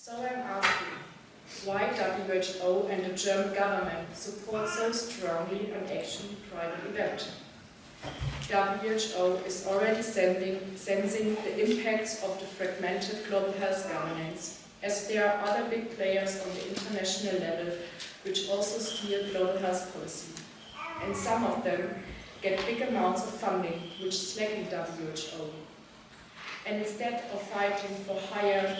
So I'm asking, why WHO and the German government support so strongly an action private event? WHO is already sensing the impacts of the fragmented global health governance, as there are other big players on the international level which also steer global health policy. And some of them get big amounts of funding, which is lacking WHO. And instead of fighting for higher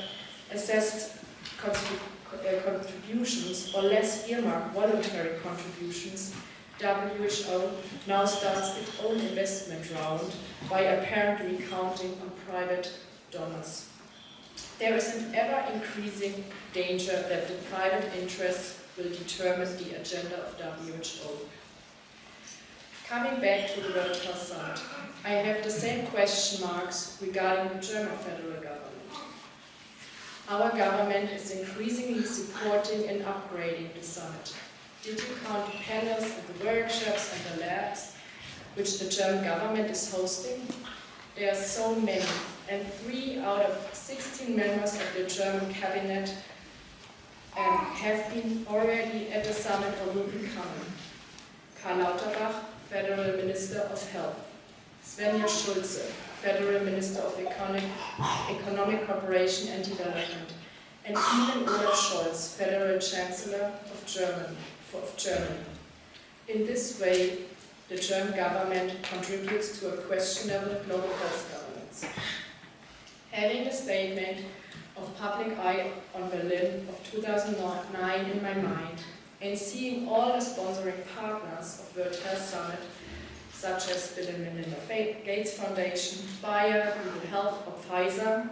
assessed contributions or less earmarked voluntary contributions, WHO now starts its own investment round by apparently counting on private donors. There is an ever-increasing danger that the private interests will determine the agenda of WHO. Coming back to the World Health Summit, I have the same question marks regarding the German federal government. Our government is increasingly supporting and upgrading the summit. Did you count the panels and the workshops and the labs which the German government is hosting? There are so many, and 3 out of 16 members of the German cabinet have been already at the summit or will be coming. Karl Lauterbach, Federal Minister of Health. Svenja Schulze, Federal Minister of Economic Cooperation and Development. And even Olaf Scholz, Federal Chancellor of Germany. In this way, the German government contributes to a questionable global health governance. Having the statement of public eye on Berlin of 2009 in my mind, and seeing all the sponsoring partners of World Health Summit, such as Bill and Melinda Gates Foundation, Bayer, Google Health, or Pfizer,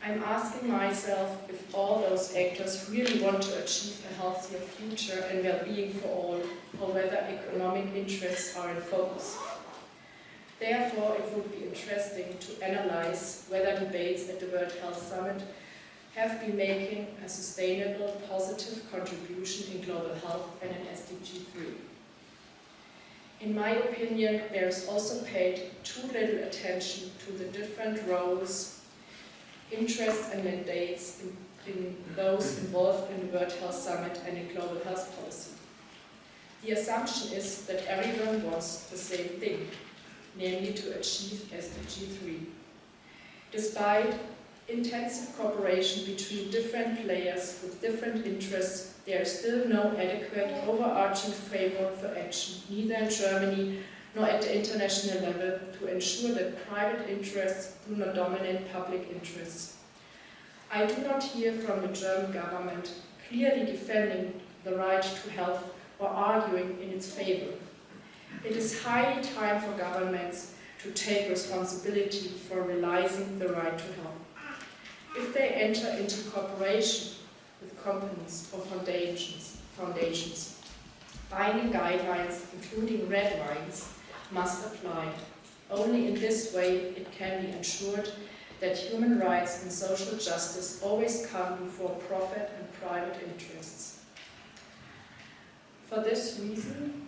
I'm asking myself if all those actors really want to achieve a healthier future and well-being for all, or whether economic interests are in focus. Therefore, it would be interesting to analyze whether debates at the World Health Summit have been making a sustainable, positive contribution in global health and in SDG 3. In my opinion, there is also paid too little attention to the different roles, interests and mandates in those involved in the World Health Summit and in global health policy. The assumption is that everyone wants the same thing, namely to achieve SDG 3. Despite intensive cooperation between different players with different interests, there is still no adequate overarching framework for action, neither in Germany nor at the international level, to ensure that private interests do not dominate public interests. I do not hear from the German government clearly defending the right to health or arguing in its favor. It is highly time for governments to take responsibility for realizing the right to health. If they enter into cooperation with companies or foundations, binding guidelines, including red lines, must apply. Only in this way it can be ensured that human rights and social justice always come before profit and private interests. For this reason,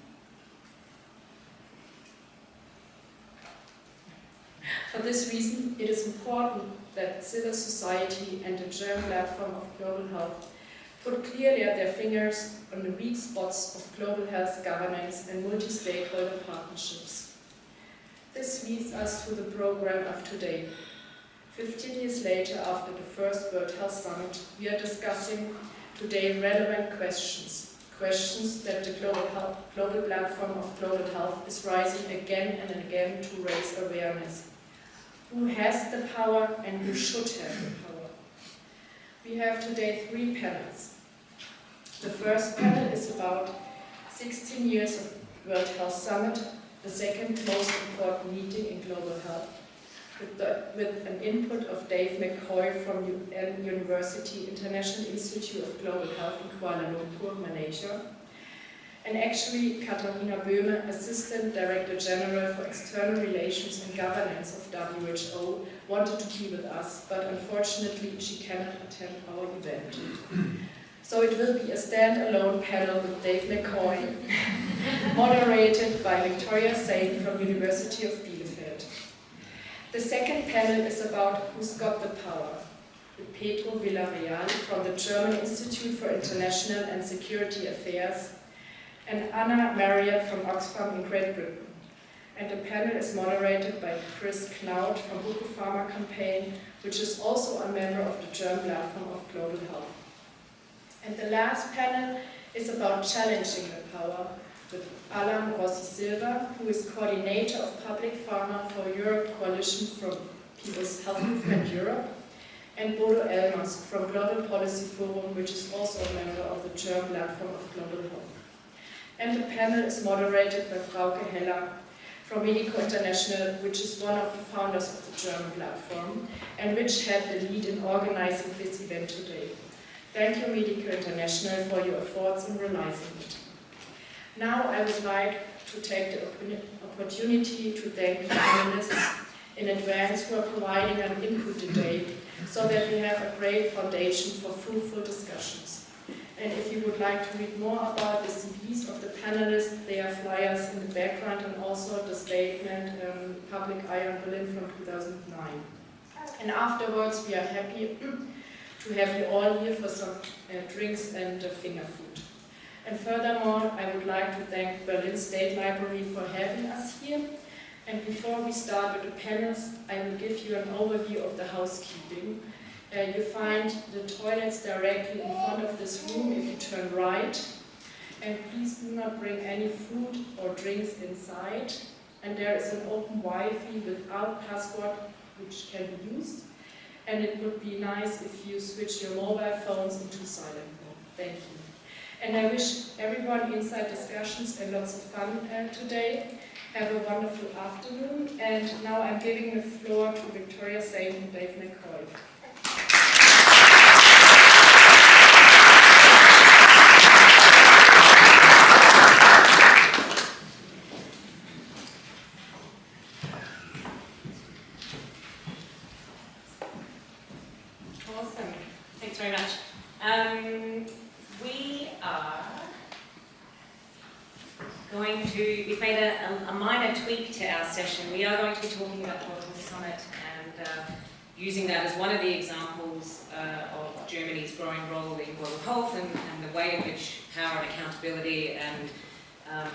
it is important that civil society and the German platform of global health put clearly at their fingers on the weak spots of global health governance and multi-stakeholder partnerships. This leads us to the program of today. 15 years later, after the first World Health Summit, we are discussing today relevant questions that the global platform of global health is rising again and again to raise awareness. Who has the power and who should have the power? We have today 3 panels. The first panel is about 16 years of World Health Summit, the second most important meeting in global health, with an input of Dave McCoy from University International Institute of Global Health in Kuala Lumpur, Malaysia, and actually Katharina Böhme, Assistant Director General for External Relations and Governance of WHO, wanted to be with us, but unfortunately she cannot attend our event. So it will be a stand-alone panel with Dave McCoy, moderated by Victoria Sain from University of Bielefeld. The second panel is about who's got the power. with Pedro Villarreal from the German Institute for International and Security Affairs, and Anna Marriott from Oxfam in Great Britain. And the panel is moderated by Chris Knaut from Buku Pharma Campaign, which is also a member of the German Platform of Global Health. And the last panel is about challenging the power, with Alan Rossi Silva, who is coordinator of Public Pharma for Europe Coalition from People's Health Movement Europe, and Bodo Elmers from Global Policy Forum, which is also a member of the German Platform of Global Health. And the panel is moderated by Frauke Heller from Medico International, which is one of the founders of the German platform, and which had the lead in organizing this event today. Thank you, Medico International, for your efforts in realizing it. Now I would like to take the opportunity to thank the panelists in advance who are providing an input today, so that we have a great foundation for fruitful discussions. And if you would like to read more about the CVs of the panelists, there are flyers in the background and also the statement Public Eye on Berlin from 2009. And afterwards we are happy to have you all here for some drinks and finger food. And furthermore, I would like to thank Berlin State Library for having us here. And before we start with the panels, I will give you an overview of the housekeeping. You find the toilets directly in front of this room if you turn right. And please do not bring any food or drinks inside. And there is an open Wi-Fi without password which can be used. And it would be nice if you switch your mobile phones into silent mode. Thank you. And I wish everyone inside discussions and lots of fun today. Have a wonderful afternoon. And now I'm giving the floor to Victoria Saint and Dave McCoy. Awesome. Thanks very much. We are going to, we've made a minor tweak to our session. We are going to be talking about the World Health Summit and using that as one of the examples of Germany's growing role in global health and the way in which power and accountability and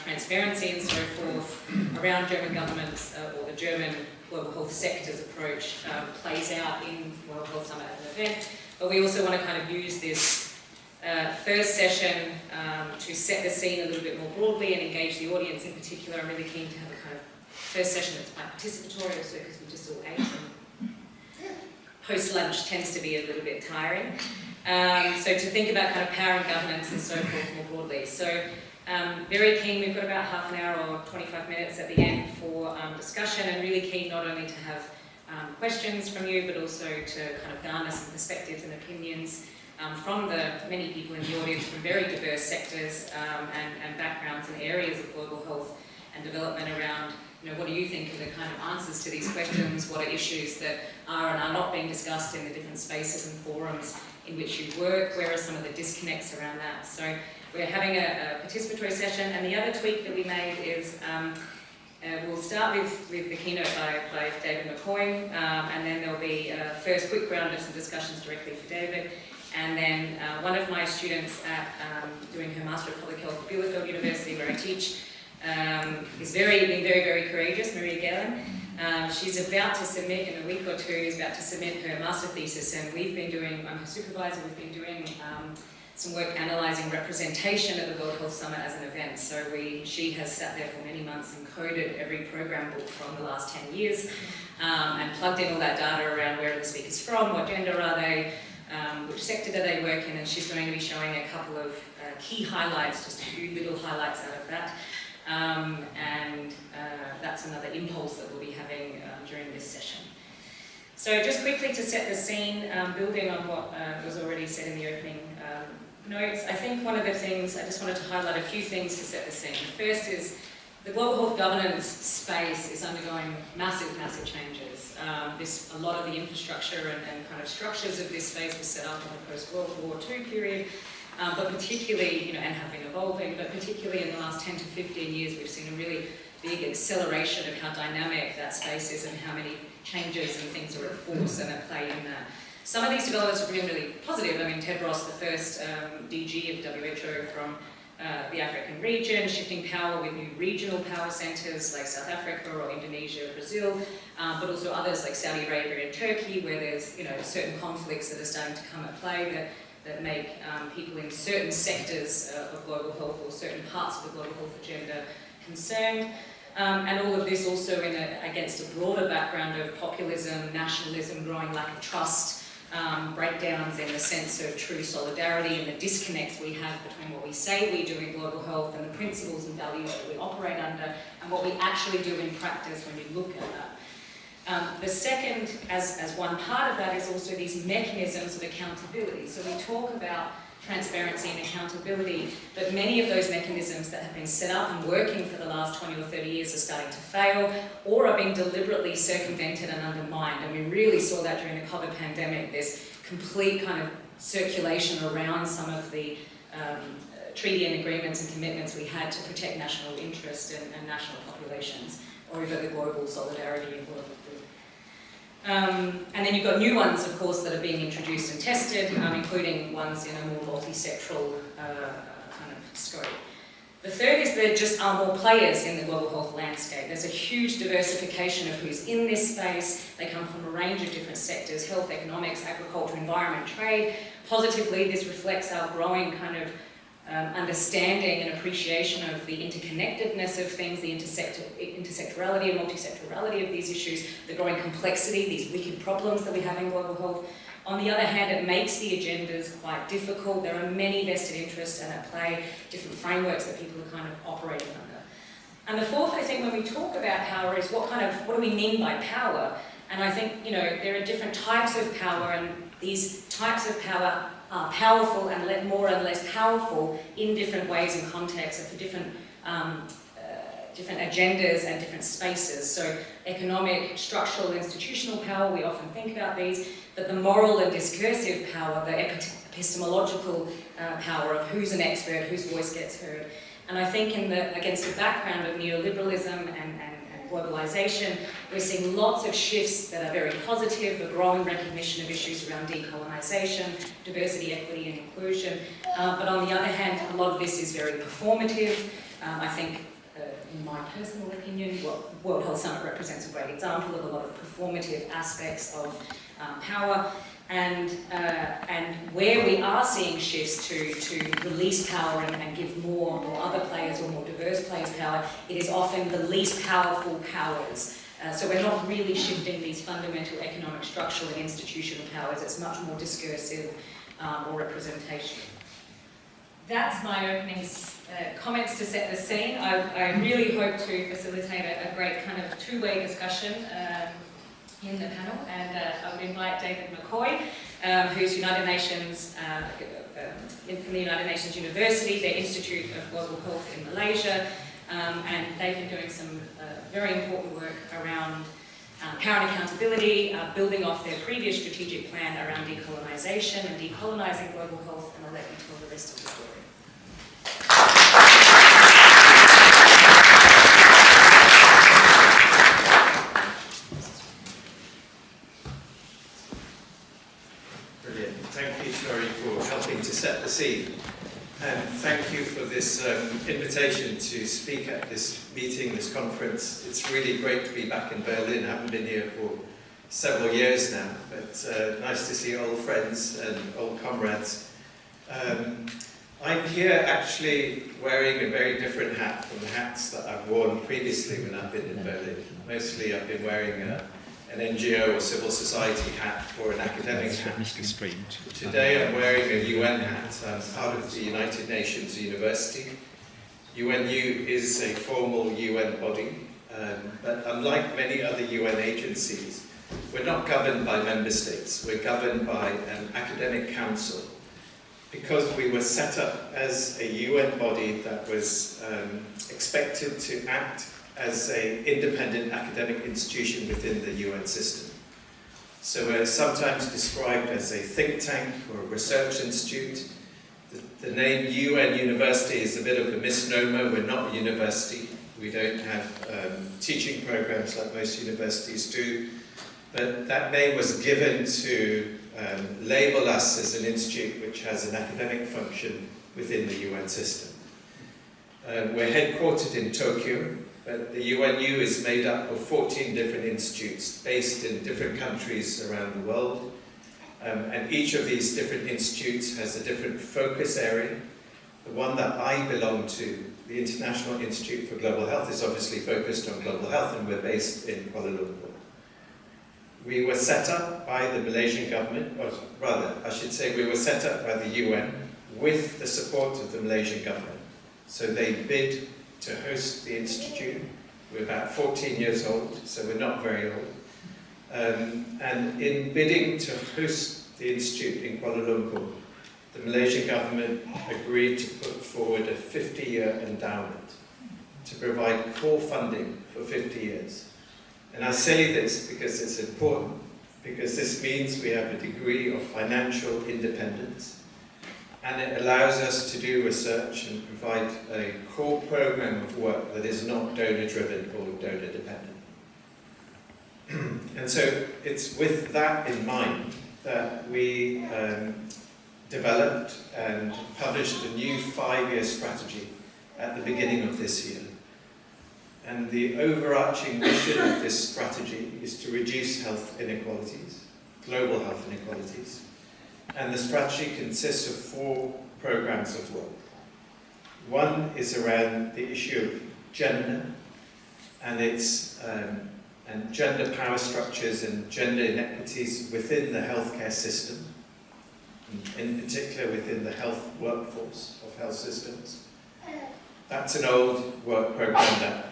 transparency and so forth around German governments or the German global health sector's approach plays out in World Health Summit as an event. But we also want to kind of use this first session to set the scene a little bit more broadly and engage the audience in particular. I'm really keen to have a kind of first session that's quite participatory also because we just all ate and post-lunch tends to be a little bit tiring. So to think about kind of power and governance and so forth more broadly. So very keen, we've got about half an hour or 25 minutes at the end for discussion, and really keen not only to have questions from you but also to kind of garner some perspectives and opinions from the many people in the audience from very diverse sectors and backgrounds and areas of global health and development around, what do you think are the kind of answers to these questions? What are issues that are and are not being discussed in the different spaces and forums in which you work? Where are some of the disconnects around that? So we're having a participatory session, and the other tweak that we made is we'll start with the keynote by David McCoy, and then there'll be a first quick round of some discussions directly for David. And then one of my students at doing her Master of Public Health at Bielefeld University, where I teach, is being very courageous, Maria Galen. She's about to submit, in a week or two, is about to submit her master thesis, and we've been doing, I'm her supervisor, we've been doing some work analysing representation at the World Health Summit as an event. So she has sat there for many months and coded every program book from the last 10 years and plugged in all that data around where are the speakers from, what gender are they, which sector do they work in, and she's going to be showing a couple of key highlights, just a few little highlights out of that. And that's another impulse that we'll be having during this session. So just quickly to set the scene, building on what was already said in the opening notes, I think one of the things, I just wanted to highlight a few things to set the scene. The first is the global health governance space is undergoing massive changes. A lot of the infrastructure and kind of structures of this space was set up in the post-World War II period, but particularly, and have been evolving, but particularly in the last 10 to 15 years, we've seen a really big acceleration of how dynamic that space is and how many changes and things are at force and at play in that. Some of these developments have been really positive. I mean, Ted Ross, the first DG of WHO from the African region, shifting power with new regional power centres like South Africa or Indonesia, Brazil, but also others like Saudi Arabia and Turkey, where there's certain conflicts that are starting to come at play that make people in certain sectors of global health or certain parts of the global health agenda concerned. And all of this also against a broader background of populism, nationalism, growing lack of trust, breakdowns in the sense of true solidarity and the disconnect we have between what we say we do in global health and the principles and values that we operate under and what we actually do in practice when we look at that. The second, as one part of that, is also these mechanisms of accountability. So we talk about transparency and accountability, but many of those mechanisms that have been set up and working for the last 20 or 30 years are starting to fail or are being deliberately circumvented and undermined. And we really saw that during the COVID pandemic, this complete kind of circulation around some of the treaty and agreements and commitments we had to protect national interest and national populations over the global solidarity and global good. And then you've got new ones, of course, that are being introduced and tested, including ones in a more multi-sectoral kind of scope. The third is there just are more players in the global health landscape. There's a huge diversification of who's in this space. They come from a range of different sectors: health, economics, agriculture, environment, trade. Positively, this reflects our growing kind of understanding and appreciation of the interconnectedness of things, the intersectorality and multisectorality of these issues, the growing complexity, these wicked problems that we have in global health. On the other hand, it makes the agendas quite difficult. There are many vested interests and at play, different frameworks that people are kind of operating under. And the fourth, I think, when we talk about power is what do we mean by power? And I think, there are different types of power, and these types of power are powerful and more and less powerful in different ways and contexts and for different agendas and different spaces. So economic, structural, institutional power, we often think about these, but the moral and discursive power, the epistemological power of who's an expert, whose voice gets heard. And I think against the background of neoliberalism and globalisation, we're seeing lots of shifts that are very positive, a growing recognition of issues around decolonisation, diversity, equity and inclusion. But on the other hand, a lot of this is very performative. I think, in my personal opinion, World Health Summit represents a great example of a lot of performative aspects of power. And where we are seeing shifts to release power and give more or other players or more diverse players power, it is often the least powerful powers. So we're not really shifting these fundamental economic, structural and institutional powers. It's much more discursive or representational. That's my opening comments to set the scene. I really hope to facilitate a great kind of two-way discussion in the panel, and I would invite David McCoy, who's United Nations, from the United Nations University, their Institute of Global Health in Malaysia, and they've been doing some very important work around power and accountability, building off their previous strategic plan around decolonisation and decolonising global health, and I'll let you tell the rest of the story. To set the scene, and thank you for this invitation to speak at this meeting, this conference. It's really great to be back in Berlin. I haven't been here for several years now, but nice to see old friends and old comrades. I'm here actually wearing a very different hat from the hats that I've worn previously when I've been in Berlin. Mostly I've been wearing an NGO or civil society hat or an academic hat. Today I'm wearing a UN hat. I'm part of the United Nations University. UNU is a formal UN body, but unlike many other UN agencies, we're not governed by member states. We're governed by an academic council, because we were set up as a UN body that was expected to act as an independent academic institution within the UN system. So we're sometimes described as a think tank or a research institute. The name UN University is a bit of a misnomer. We're not a university. We don't have teaching programs like most universities do. but that name was given to label us as an institute which has an academic function within the UN system. We're headquartered in Tokyo, but the UNU is made up of 14 different institutes based in different countries around the world. And each of these different institutes has a different focus area. The one that I belong to, the International Institute for Global Health, is obviously focused on global health, and we're based in Kuala Lumpur. We were set up by the Malaysian government, or rather, I should say we were set up by the UN with the support of the Malaysian government. So they bid to host the institute. We're about 14 years old, so we're not very old. And in bidding to host the institute in Kuala Lumpur, the Malaysian government agreed to put forward a 50-year endowment to provide core funding for 50 years. And I say this because it's important, because this means we have a degree of financial independence, and it allows us to do research and provide a core program of work that is not donor-driven or donor-dependent. And so it's with that in mind that we developed and published a new 5-year strategy at the beginning of this year. And the overarching mission of this strategy is to reduce health inequalities, global health inequalities. And the strategy consists of 4 programs of work. One is around the issue of gender and and gender power structures and gender inequities within the healthcare system, in particular within the health workforce of health systems. That's an old work program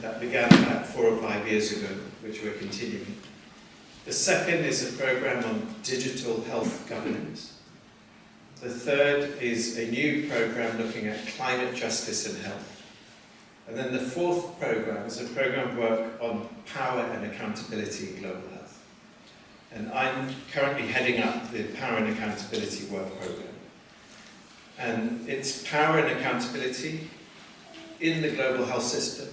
that began about 4 or 5 years ago, which we're continuing. The second is a program on digital health governance. The third is a new program looking at climate justice and health. And then the 4th program is a program of work on power and accountability in global health. And I'm currently heading up the Power and Accountability Work Program. And it's power and accountability in the global health system,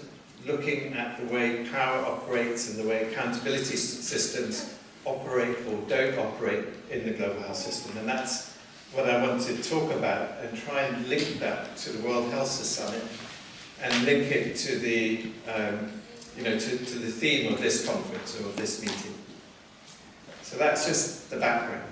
looking at the way power operates and the way accountability systems operate or don't operate in the global health system. And that's what I want to talk about and try and link that to the World Health Summit and link it to the, to the theme of this conference or of this meeting. So that's just the background.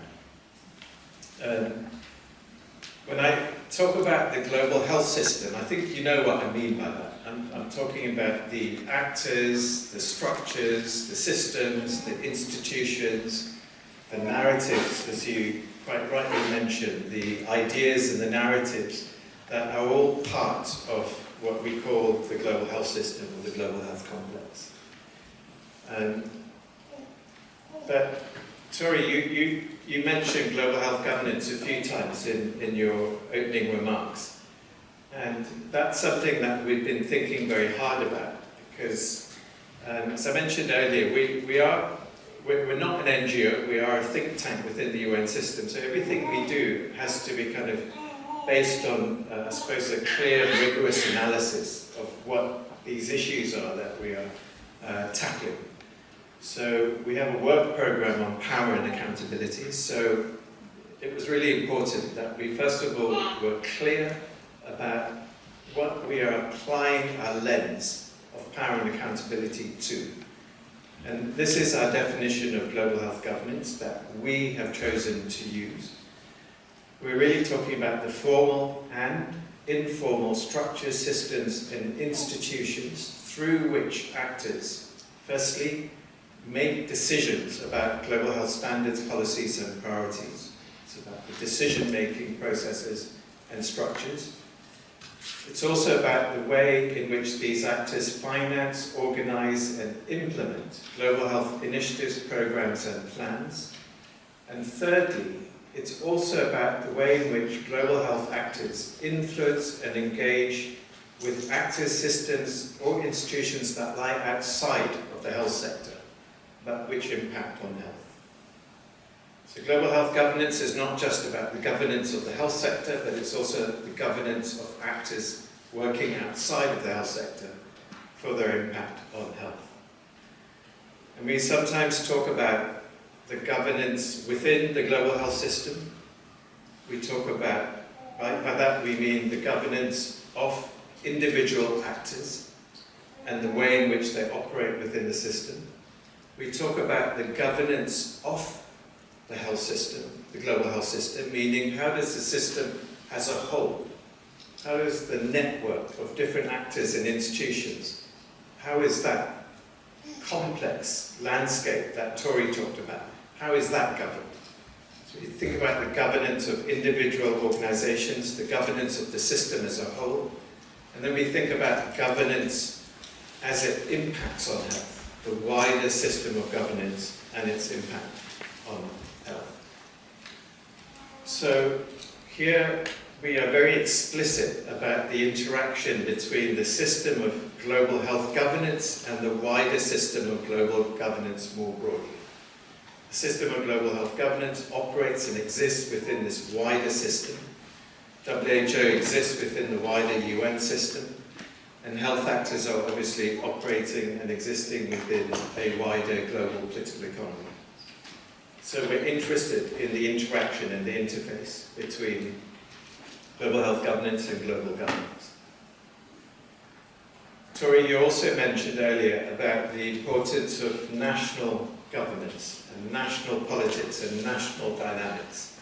When I talk about the global health system, I think you know what I mean by that. I'm talking about the actors, the structures, the systems, the institutions, the narratives, as you quite rightly mentioned, the ideas and the narratives that are all part of what we call the global health system or the global health complex. But Tori, you mentioned global health governance a few times in your opening remarks. And that's something that we've been thinking very hard about because, as I mentioned earlier, we're not an NGO, we are a think tank within the UN system, so everything we do has to be kind of based on, I suppose, a clear and rigorous analysis of what these issues are that we are tackling. So we have a work program on power and accountability, so it was really important that we first of all were clear about what we are applying our lens of power and accountability to. And this is our definition of global health governance that we have chosen to use. We're really talking about the formal and informal structures, systems, and institutions through which actors, firstly, make decisions about global health standards, policies, and priorities. It's about the decision-making processes and structures. It's also about the way in which these actors finance, organize, and implement global health initiatives, programs, and plans. And thirdly, it's also about the way in which global health actors influence and engage with actors, systems, or institutions that lie outside of the health sector, but which impact on health. So global health governance is not just about the governance of the health sector, but it's also the governance of actors working outside of the health sector for their impact on health. And we sometimes talk about the governance within the global health system. We talk about, right, by that we mean the governance of individual actors and the way in which they operate within the system. We talk about the governance of the health system, the global health system, meaning how does the system as a whole, how does the network of different actors and institutions, how is that complex landscape that Tori talked about, how is that governed? So you think about the governance of individual organizations, the governance of the system as a whole, and then we think about governance as it impacts on health, the wider system of governance and its impact on health. So here we are very explicit about the interaction between the system of global health governance and the wider system of global governance more broadly. The system of global health governance operates and exists within this wider system. WHO exists within the wider UN system, and health actors are obviously operating and existing within a wider global political economy. So we're interested in the interaction and the interface between global health governance and global governance. Tori, you also mentioned earlier about the importance of national governance and national politics and national dynamics.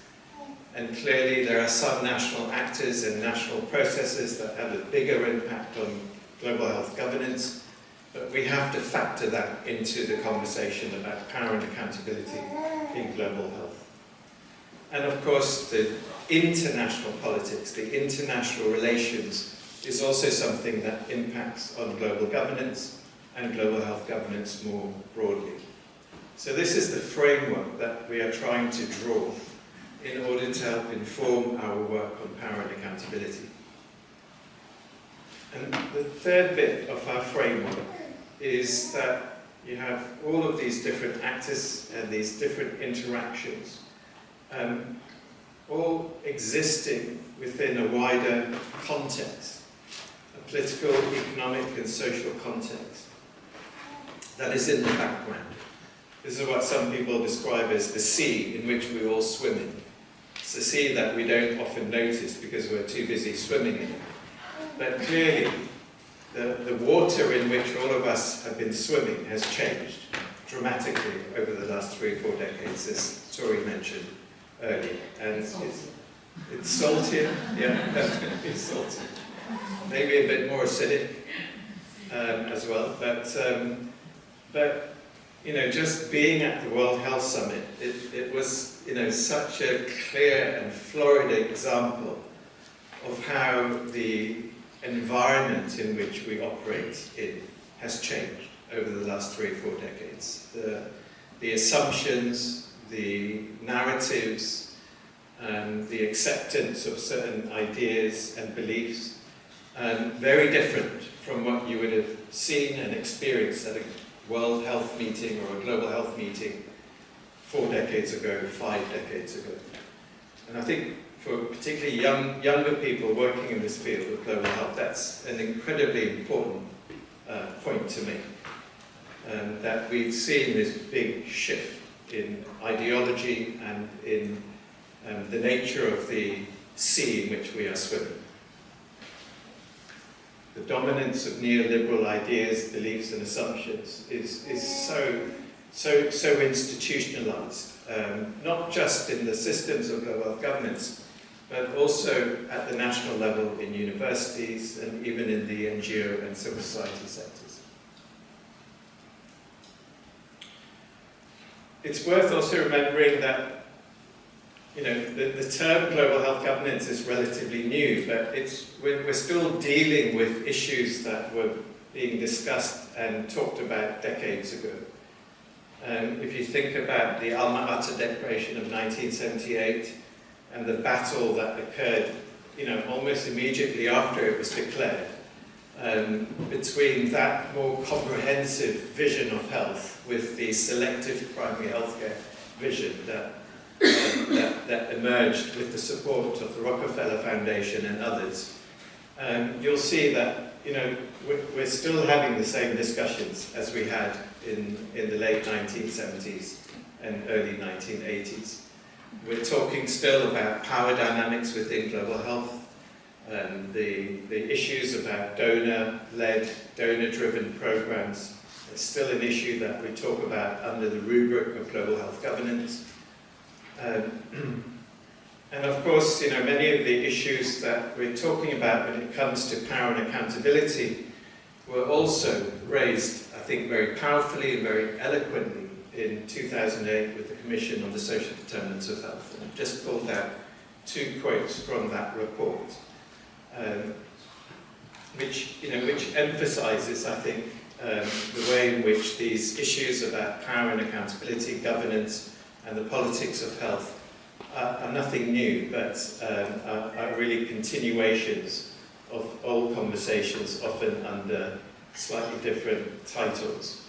And clearly there are some national actors and national processes that have a bigger impact on global health governance, but we have to factor that into the conversation about power and accountability in global health. And of course, the international politics, the international relations, is also something that impacts on global governance and global health governance more broadly. So this is the framework that we are trying to draw in order to help inform our work on power and accountability. And the third bit of our framework is that you have all of these different actors and these different interactions, all existing within a wider context, a political, economic and social context that is in the background. This is what some people describe as the sea in which we all swim in. It's a sea that we don't often notice because we're too busy swimming in it. But clearly, the water in which all of us have been swimming has changed dramatically over the last 3 or 4 decades, as Tori mentioned earlier. And it's saltier, yeah, definitely saltier. Maybe a bit more acidic as well. But you know, just being at the World Health Summit, it was, you know, such a clear and florid example of how the environment in which we operate in has changed over the last 3 or 4 decades. The assumptions, the narratives, the acceptance of certain ideas and beliefs, very different from what you would have seen and experienced at a World Health meeting or a global health meeting 4 decades ago, 5 decades ago. And I think for particularly younger people working in this field of global health, that's an incredibly important point to make. That we've seen this big shift in ideology and in the nature of the sea in which we are swimming. The dominance of neoliberal ideas, beliefs and assumptions is so institutionalized, not just in the systems of global health governance, but also at the national level in universities and even in the NGO and civil society sectors. It's worth also remembering that, you know, the term global health governance is relatively new, but we're still dealing with issues that were being discussed and talked about decades ago. If you think about the Alma-Ata Declaration of 1978 and the battle that occurred, you know, almost immediately after it was declared, between that more comprehensive vision of health with the selective primary healthcare vision that emerged with the support of the Rockefeller Foundation and others, you'll see that, you know, we're still having the same discussions as we had in the late 1970s and early 1980s. We're talking still about power dynamics within global health, and the issues about donor-led, donor-driven programs. It's still an issue that we talk about under the rubric of global health governance. And of course, many of the issues that we're talking about when it comes to power and accountability were also raised, I think, very powerfully and very eloquently in 2008 with the Commission on the Social Determinants of Health. And I've just pulled out 2 quotes from that report, which emphasises, I think, the way in which these issues about power and accountability, governance, and the politics of health are nothing new, but are really continuations of old conversations, often under slightly different titles.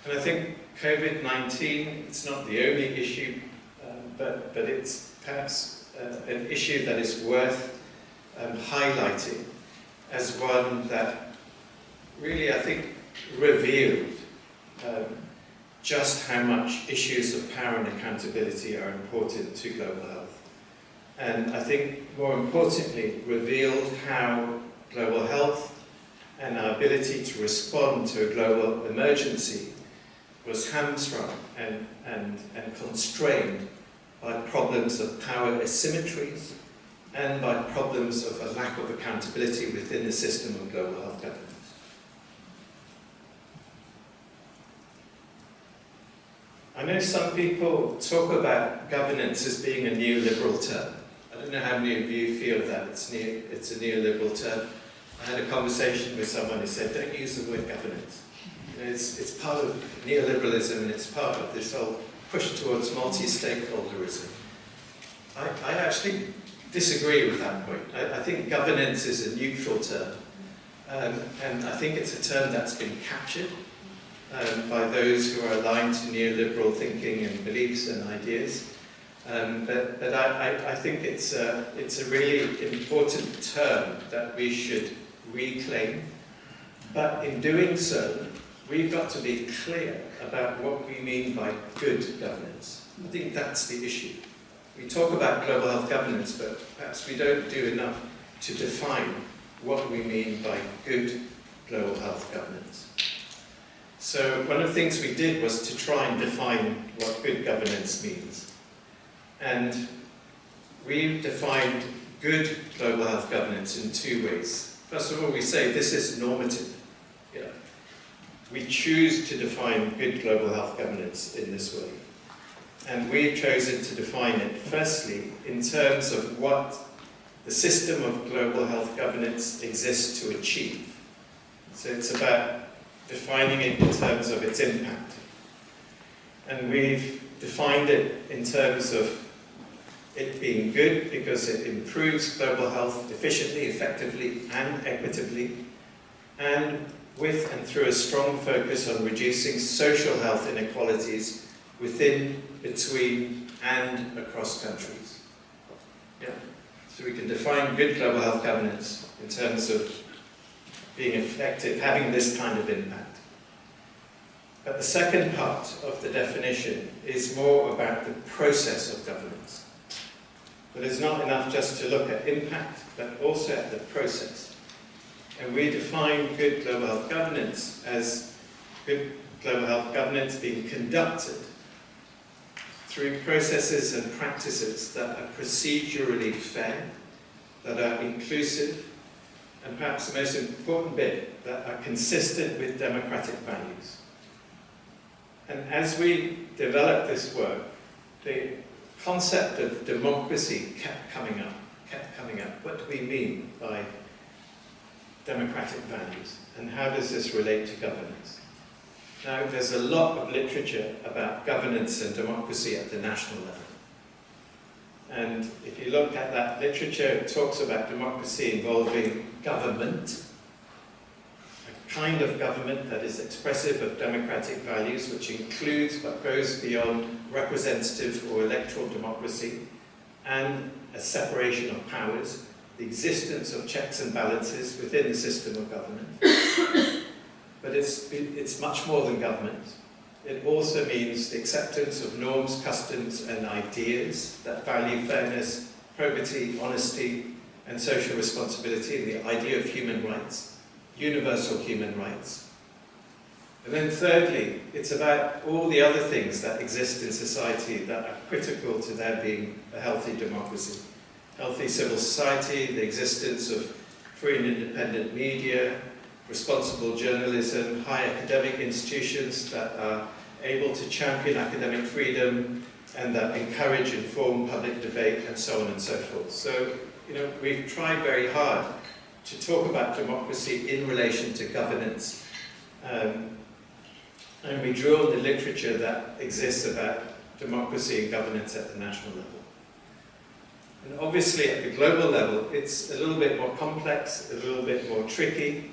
And I think COVID-19, it's not the only issue, but it's perhaps an issue that is worth highlighting as one that really, I think, revealed just how much issues of power and accountability are important to global health. And I think, more importantly, revealed how global health and our ability to respond to a global emergency was hamstrung and constrained by problems of power asymmetries and by problems of a lack of accountability within the system of global health governance. I know some people talk about governance as being a neoliberal term. I don't know how many of you feel that it's a neoliberal term. I had a conversation with someone who said, don't use the word governance. It's part of neoliberalism, and it's part of this whole push towards multi-stakeholderism. I actually disagree with that point. I think governance is a neutral term, and I think it's a term that's been captured by those who are aligned to neoliberal thinking and beliefs and ideas. But I think it's a really important term that we should reclaim. But in doing so, we've got to be clear about what we mean by good governance. I think that's the issue. We talk about global health governance, but perhaps we don't do enough to define what we mean by good global health governance. So one of the things we did was to try and define what good governance means. And we defined good global health governance in 2 ways. First of all, we say this is normative. We choose to define good global health governance in this way. And we've chosen to define it, firstly, in terms of what the system of global health governance exists to achieve. So it's about defining it in terms of its impact. And we've defined it in terms of it being good because it improves global health efficiently, effectively, and equitably, and with and through a strong focus on reducing social health inequalities within, between, and across countries. So we can define good global health governance in terms of being effective, having this kind of impact. But the second part of the definition is more about the process of governance. But it's not enough just to look at impact, but also at the process. And we define good global health governance as good global health governance being conducted through processes and practices that are procedurally fair, that are inclusive, and perhaps the most important bit, that are consistent with democratic values. And as we developed this work, the concept of democracy kept coming up. What do we mean by democratic values? And how does this relate to governance? Now, there's a lot of literature about governance and democracy at the national level. And if you look at that literature, it talks about democracy involving government, a kind of government that is expressive of democratic values, which includes but goes beyond representative or electoral democracy, and a separation of powers, the existence of checks and balances within the system of government. but it's much more than government. It also means the acceptance of norms, customs, and ideas that value fairness, probity, honesty, and social responsibility, and the idea of human rights, universal human rights. And then thirdly, it's about all the other things that exist in society that are critical to there being a healthy democracy. Healthy civil society, the existence of free and independent media, responsible journalism, high academic institutions that are able to champion academic freedom and that encourage informed public debate, and so on and so forth. So, we've tried very hard to talk about democracy in relation to governance. And we drew on the literature that exists about democracy and governance at the national level. And obviously at the global level, it's a little bit more complex, a little bit more tricky,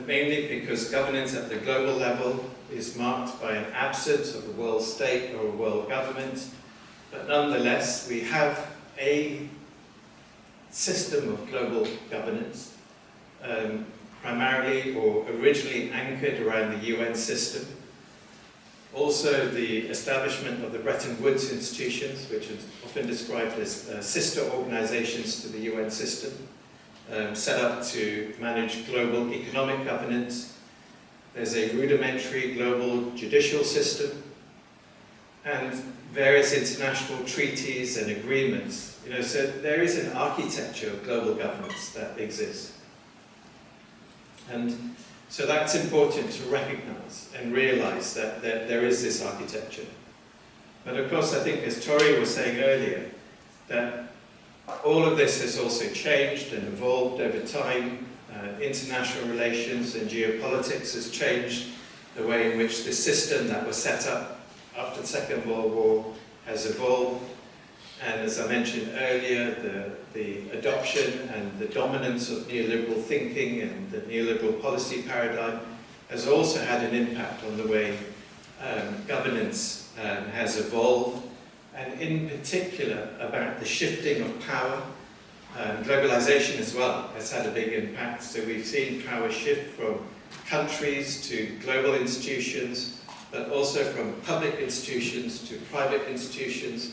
mainly because governance at the global level is marked by an absence of a world state or a world government. But nonetheless, we have a system of global governance, primarily or originally anchored around the UN system. Also, the establishment of the Bretton Woods institutions, which is often described as sister organizations to the UN system, set up to manage global economic governance. There's a rudimentary global judicial system, and various international treaties and agreements. So there is an architecture of global governance that exists. And so that's important to recognize and realize that there is this architecture. But of course, I think, as Tori was saying earlier, that all of this has also changed and evolved over time. International relations and geopolitics has changed the way in which the system that was set up after the Second World War has evolved. And as I mentioned earlier, the adoption and the dominance of neoliberal thinking and the neoliberal policy paradigm has also had an impact on the way governance has evolved, and in particular about the shifting of power. Globalization as well has had a big impact, so we've seen power shift from countries to global institutions, but also from public institutions to private institutions.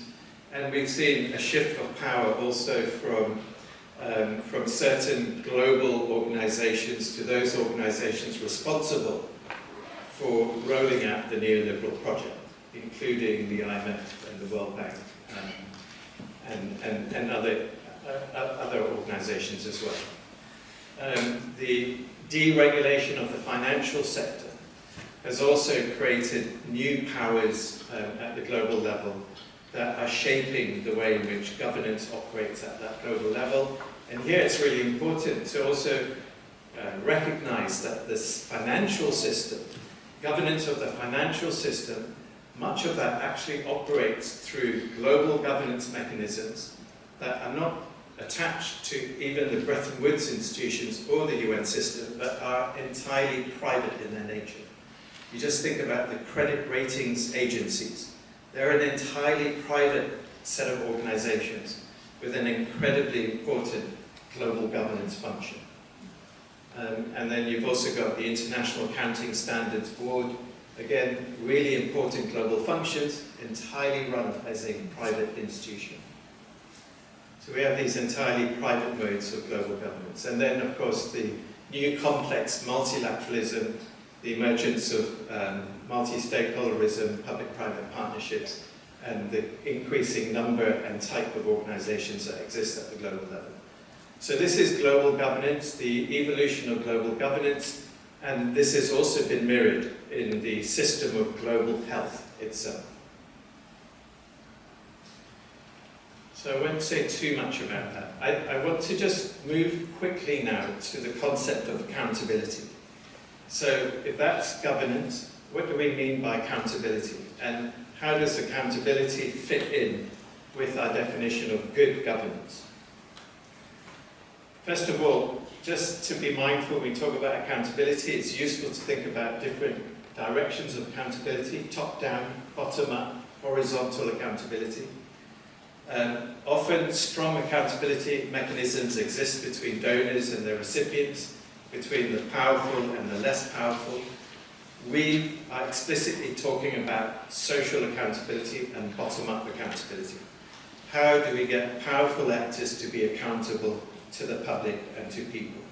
And we've seen a shift of power also from certain global organizations to those organizations responsible for rolling out the neoliberal project, including the IMF and the World Bank and other organizations as well. The deregulation of the financial sector has also created new powers at the global level that are shaping the way in which governance operates at that global level. And here it's really important to also recognize that this financial system, governance of the financial system, much of that actually operates through global governance mechanisms that are not attached to even the Bretton Woods institutions or the UN system, but are entirely private in their nature. You just think about the credit ratings agencies. They're an entirely private set of organizations with an incredibly important global governance function. And then you've also got the International Accounting Standards Board, again, really important global functions, entirely run as a private institution. So we have these entirely private modes of global governance. And then, of course, the new complex multilateralism, the emergence of multi-stakeholderism, public-private partnerships, and the increasing number and type of organizations that exist at the global level. So this is global governance, the evolution of global governance, and this has also been mirrored in the system of global health itself. So I won't say too much about that. I want to just move quickly now to the concept of accountability. So if that's governance, what do we mean by accountability? And how does accountability fit in with our definition of good governance? First of all, just to be mindful when we talk about accountability, it's useful to think about different directions of accountability: top-down, bottom-up, horizontal accountability. Often strong accountability mechanisms exist between donors and their recipients, between the powerful and the less powerful. We are explicitly talking about social accountability and bottom-up accountability. How do we get powerful actors to be accountable to the public and to people?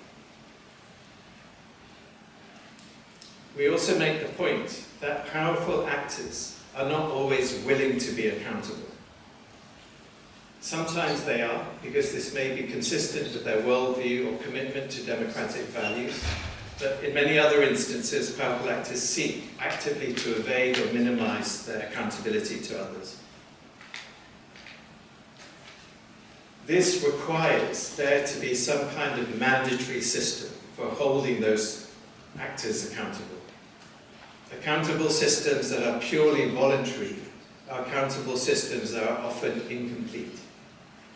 We also make the point that powerful actors are not always willing to be accountable. Sometimes they are, because this may be consistent with their worldview or commitment to democratic values. But in many other instances, powerful actors seek actively to evade or minimize their accountability to others. This requires there to be some kind of mandatory system for holding those actors accountable. Accountable systems that are purely voluntary are accountable systems that are often incomplete.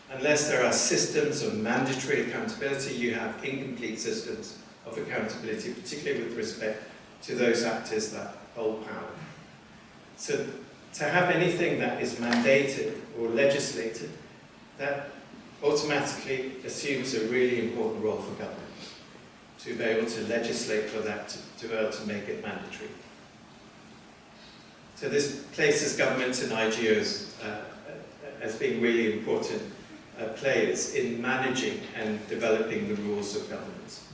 Unless there are systems of mandatory accountability, you have incomplete systems of accountability, particularly with respect to those actors that hold power. So to have anything that is mandated or legislated, that automatically assumes a really important role for government, to be able to legislate for that, to be able to make it mandatory. So this places governments and IGOs as being really important players in managing and developing the rules of governance.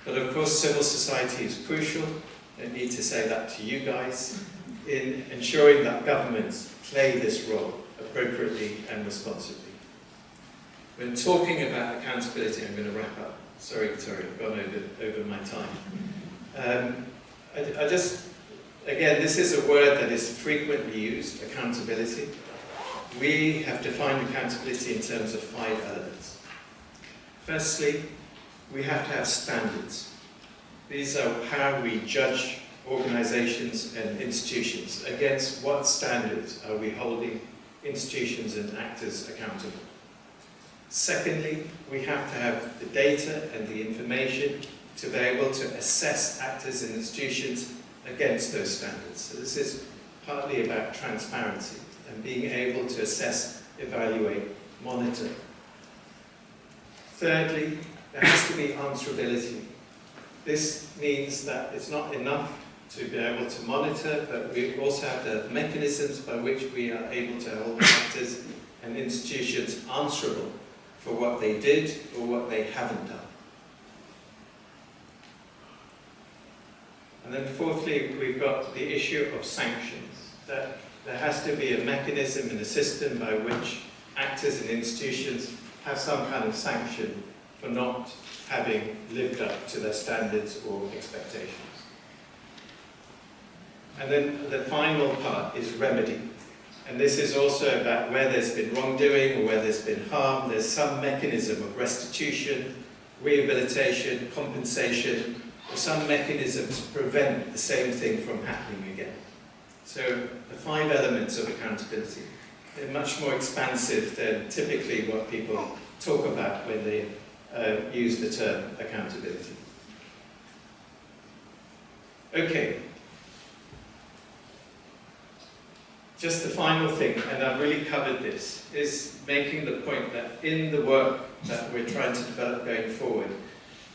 But of course, civil society is crucial. I need to say that to you guys, in ensuring that governments play this role appropriately and responsibly. When talking about accountability, I'm going to wrap up. Sorry, I've gone over my time. Again, this is a word that is frequently used, accountability. We have defined accountability in terms of 5 elements. Firstly, we have to have standards. These are how we judge organizations and institutions. Against what standards are we holding institutions and actors accountable? Secondly, we have to have the data and the information to be able to assess actors and institutions against those standards. So this is partly about transparency and being able to assess, evaluate, monitor. Thirdly, there has to be answerability. This means that it's not enough to be able to monitor, but we also have the mechanisms by which we are able to hold actors and institutions answerable for what they did or what they haven't done. And then fourthly, we've got the issue of sanctions, that there has to be a mechanism and a system by which actors and institutions have some kind of sanction for not having lived up to their standards or expectations. And then the final part is remedy. And this is also about where there's been wrongdoing or where there's been harm. There's some mechanism of restitution, rehabilitation, compensation, or some mechanism to prevent the same thing from happening again. So the 5 elements of accountability, they're much more expansive than typically what people talk about when they use the term accountability. Okay. Just the final thing, and I've really covered this, is making the point that in the work that we're trying to develop going forward,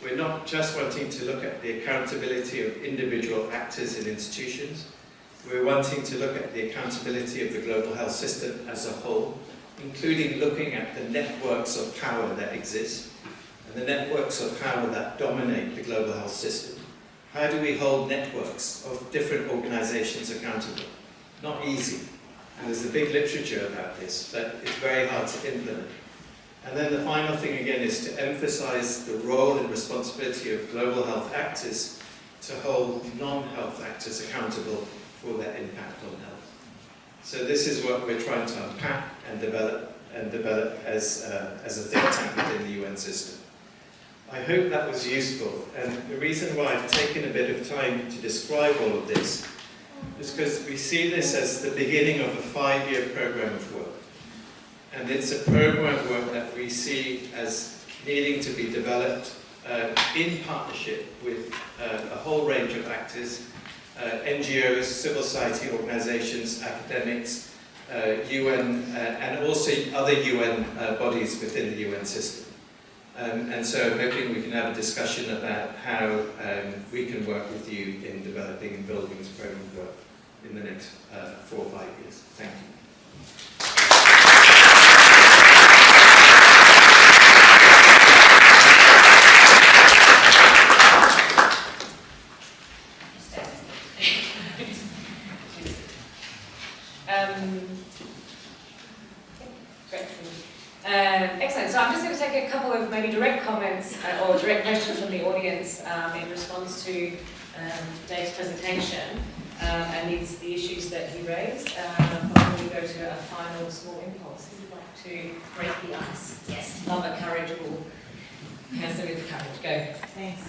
we're not just wanting to look at the accountability of individual actors and institutions, we're wanting to look at the accountability of the global health system as a whole, including looking at the networks of power that exist, and the networks of power that dominate the global health system. How do we hold networks of different organizations accountable? Not easy. And there's a big literature about this, but it's very hard to implement. And then the final thing again is to emphasize the role and responsibility of global health actors to hold non-health actors accountable for their impact on health. So this is what we're trying to unpack and develop as a think tank within the UN system. I hope that was useful, and the reason why I've taken a bit of time to describe all of this is because we see this as the beginning of a 5-year program of work. And it's a program of work that we see as needing to be developed in partnership with a whole range of actors, NGOs, civil society organizations, academics, UN, and also other UN bodies within the UN system. And so I'm hoping we can have a discussion about how we can work with you in developing and building this program of work in the next 4 or 5 years. Thank you. Excellent. So I'm just going to take a couple of maybe direct comments or direct questions from the audience in response to Dave's presentation and the issues that he raised. Before we go to a final small impulse, who would like to break the ice? Yes. Love a courageable person with courage. Go. Thanks.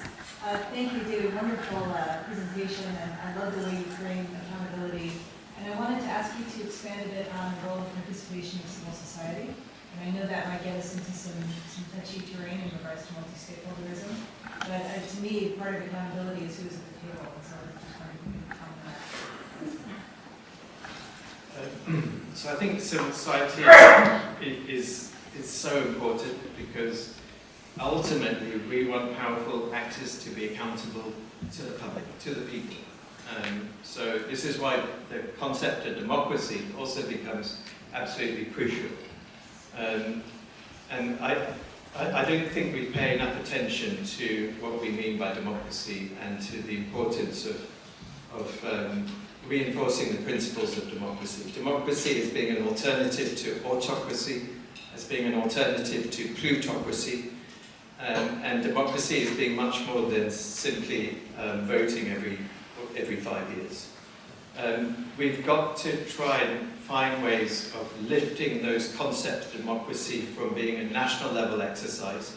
Thank you, David. Wonderful presentation, and I love the way you frame accountability. And I wanted to ask you to expand a bit on the role of participation of civil society. And I know that might get us into some touchy terrain in regards to multi-stakeholderism. But to me, part of accountability is who's at the table. And so I just wanted to comment on that. So I think civil society is so important because ultimately we want powerful actors to be accountable to the public, to the people. So this is why the concept of democracy also becomes absolutely crucial. And I don't think we pay enough attention to what we mean by democracy and to the importance of reinforcing the principles of democracy. Democracy as being an alternative to autocracy, as being an alternative to plutocracy, and democracy as being much more than simply voting every 5 years. We've got to try and find ways of lifting those concepts of democracy from being a national level exercise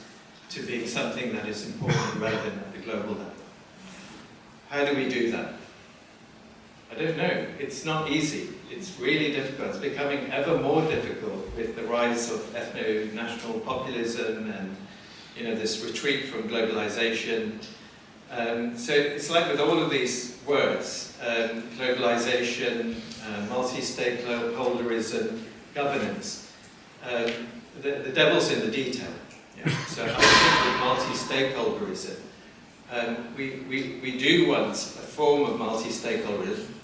to being something that is important and relevant at the global level. How do we do that? I don't know. It's not easy. It's really difficult. It's becoming ever more difficult with the rise of ethno-national populism and this retreat from globalization. So it's like with all of these words, globalization, multi-stakeholderism, governance, the devil's in the detail. Yeah. So I think with multi-stakeholderism, we do want a form of multi-stakeholderism,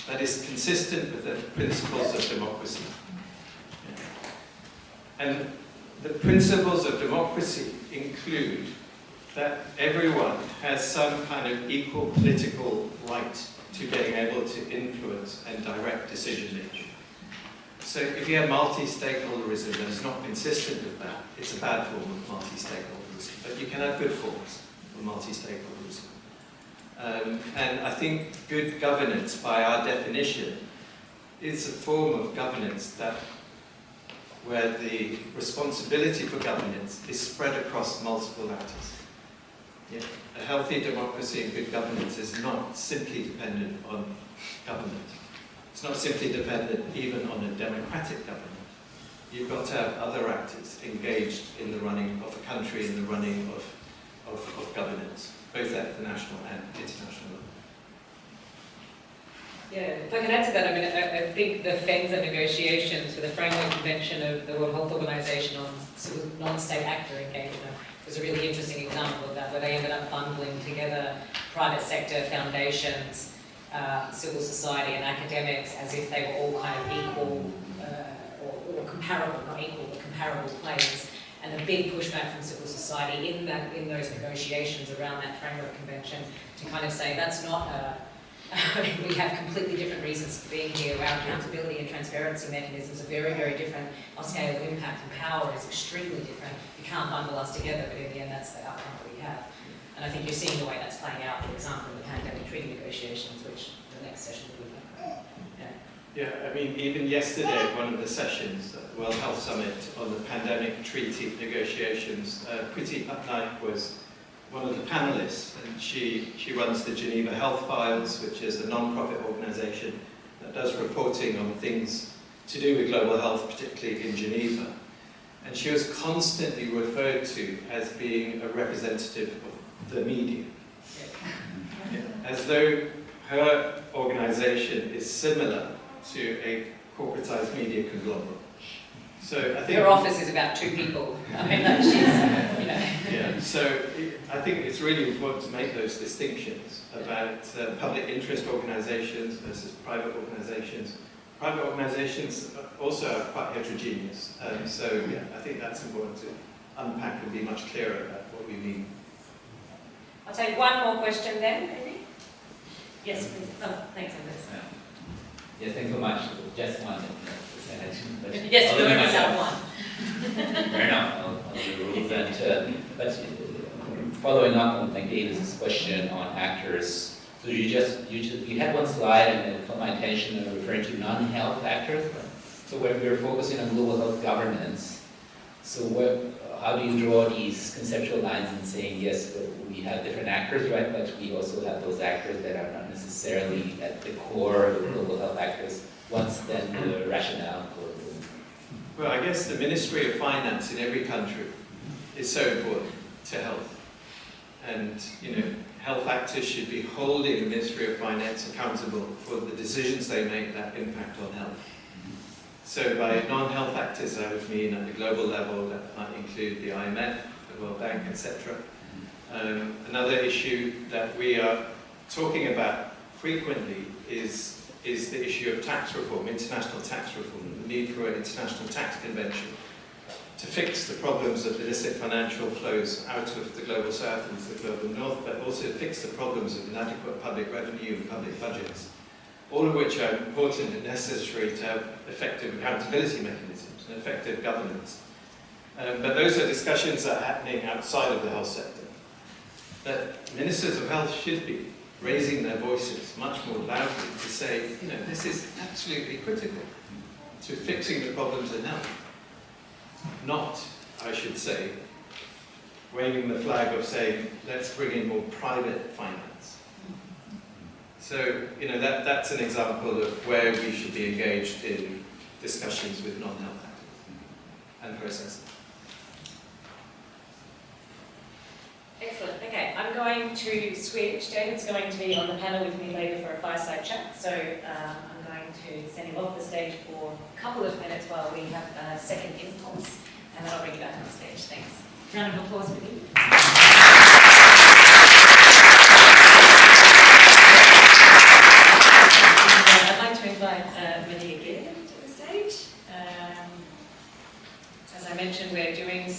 that is consistent with the principles of democracy. Yeah. And the principles of democracy include that everyone has some kind of equal political right to being able to influence and direct decision making. So if you have multi-stakeholderism that is not consistent with that, it's a bad form of multi-stakeholderism. But you can have good forms of multi-stakeholderism. And I think good governance, by our definition, is a form of governance where the responsibility for governance is spread across multiple actors. Yeah. A healthy democracy and good governance is not simply dependent on government. It's not simply dependent even on a democratic government. You've got to have other actors engaged in the running of a country, in the running of governance, both at the national and international level. Yeah, if I can add to that, I mean, I think the FENSA negotiations for the Framework Convention of the World Health Organization on sort of non-state actor engagement was a really interesting example of that, where they ended up bundling together private sector foundations, civil society and academics as if they were all kind of equal or comparable, not equal, but comparable players. And a big pushback from civil society in those negotiations around that Framework Convention to kind of say that's not we have completely different reasons for being here. Our accountability and transparency mechanisms are very, very different. Our scale of impact and power is extremely different. You can't bundle us together, but in the end, that's the outcome that we have. And I think you're seeing the way that's playing out, for example, in the pandemic treaty negotiations, which the next session will be about. Yeah, I mean, even yesterday at one of the sessions at the World Health Summit on the pandemic treaty negotiations, Priti Patnaik was one of the panelists, and she runs the Geneva Health Files, which is a non-profit organization that does reporting on things to do with global health, particularly in Geneva. And she was constantly referred to as being a representative of the media, as though her organization is similar to a corporatized media conglomerate. So I think Her office is about 2 people. I mean, like she's, you know. Yeah, so I think it's really important to make those distinctions about public interest organisations versus private organisations. Private organisations also are quite heterogeneous, so yeah, I think that's important to unpack and be much clearer about what we mean. I'll take one more question then, maybe. Yes, please. Oh, thanks, Andres. Yes, thanks so much. Just one. But Yes, I'll you do only myself. have one. Fair enough. I'll do the rules. And, but following up on David's question on actors, so you had one slide and it caught my attention referring to non-health actors. So when we're focusing on global health governance, so how do you draw these conceptual lines in saying, yes, we have different actors, right, but we also have those actors that are not necessarily at the core of the global health actors. What's then the rationale for? Well, I guess the Ministry of Finance in every country is so important to health. And, you know, health actors should be holding the Ministry of Finance accountable for the decisions they make that impact on health. So by non-health actors, I would mean at the global level, that might include the IMF, the World Bank, etc. Another issue that we are talking about frequently is the issue of tax reform, international tax reform, the need for an international tax convention to fix the problems of illicit financial flows out of the global south into the global north, but also fix the problems of inadequate public revenue and public budgets, all of which are important and necessary to have effective accountability mechanisms and effective governance. But those are discussions that are happening outside of the health sector. That ministers of health should be raising their voices much more loudly to say, you know, this is absolutely critical to fixing the problems in health. Not, I should say, waving the flag of saying, let's bring in more private finance. So, you know, that's an example of where we should be engaged in discussions with non-health actors and processes. Excellent. Okay, I'm going to switch. David's going to be on the panel with me later for a fireside chat, so I'm going to send him off the stage for a couple of minutes while we have a second impulse, and then I'll bring you back on stage. Thanks. Round of applause for you. I'd like to invite Minnie again to the stage. As I mentioned, we're doing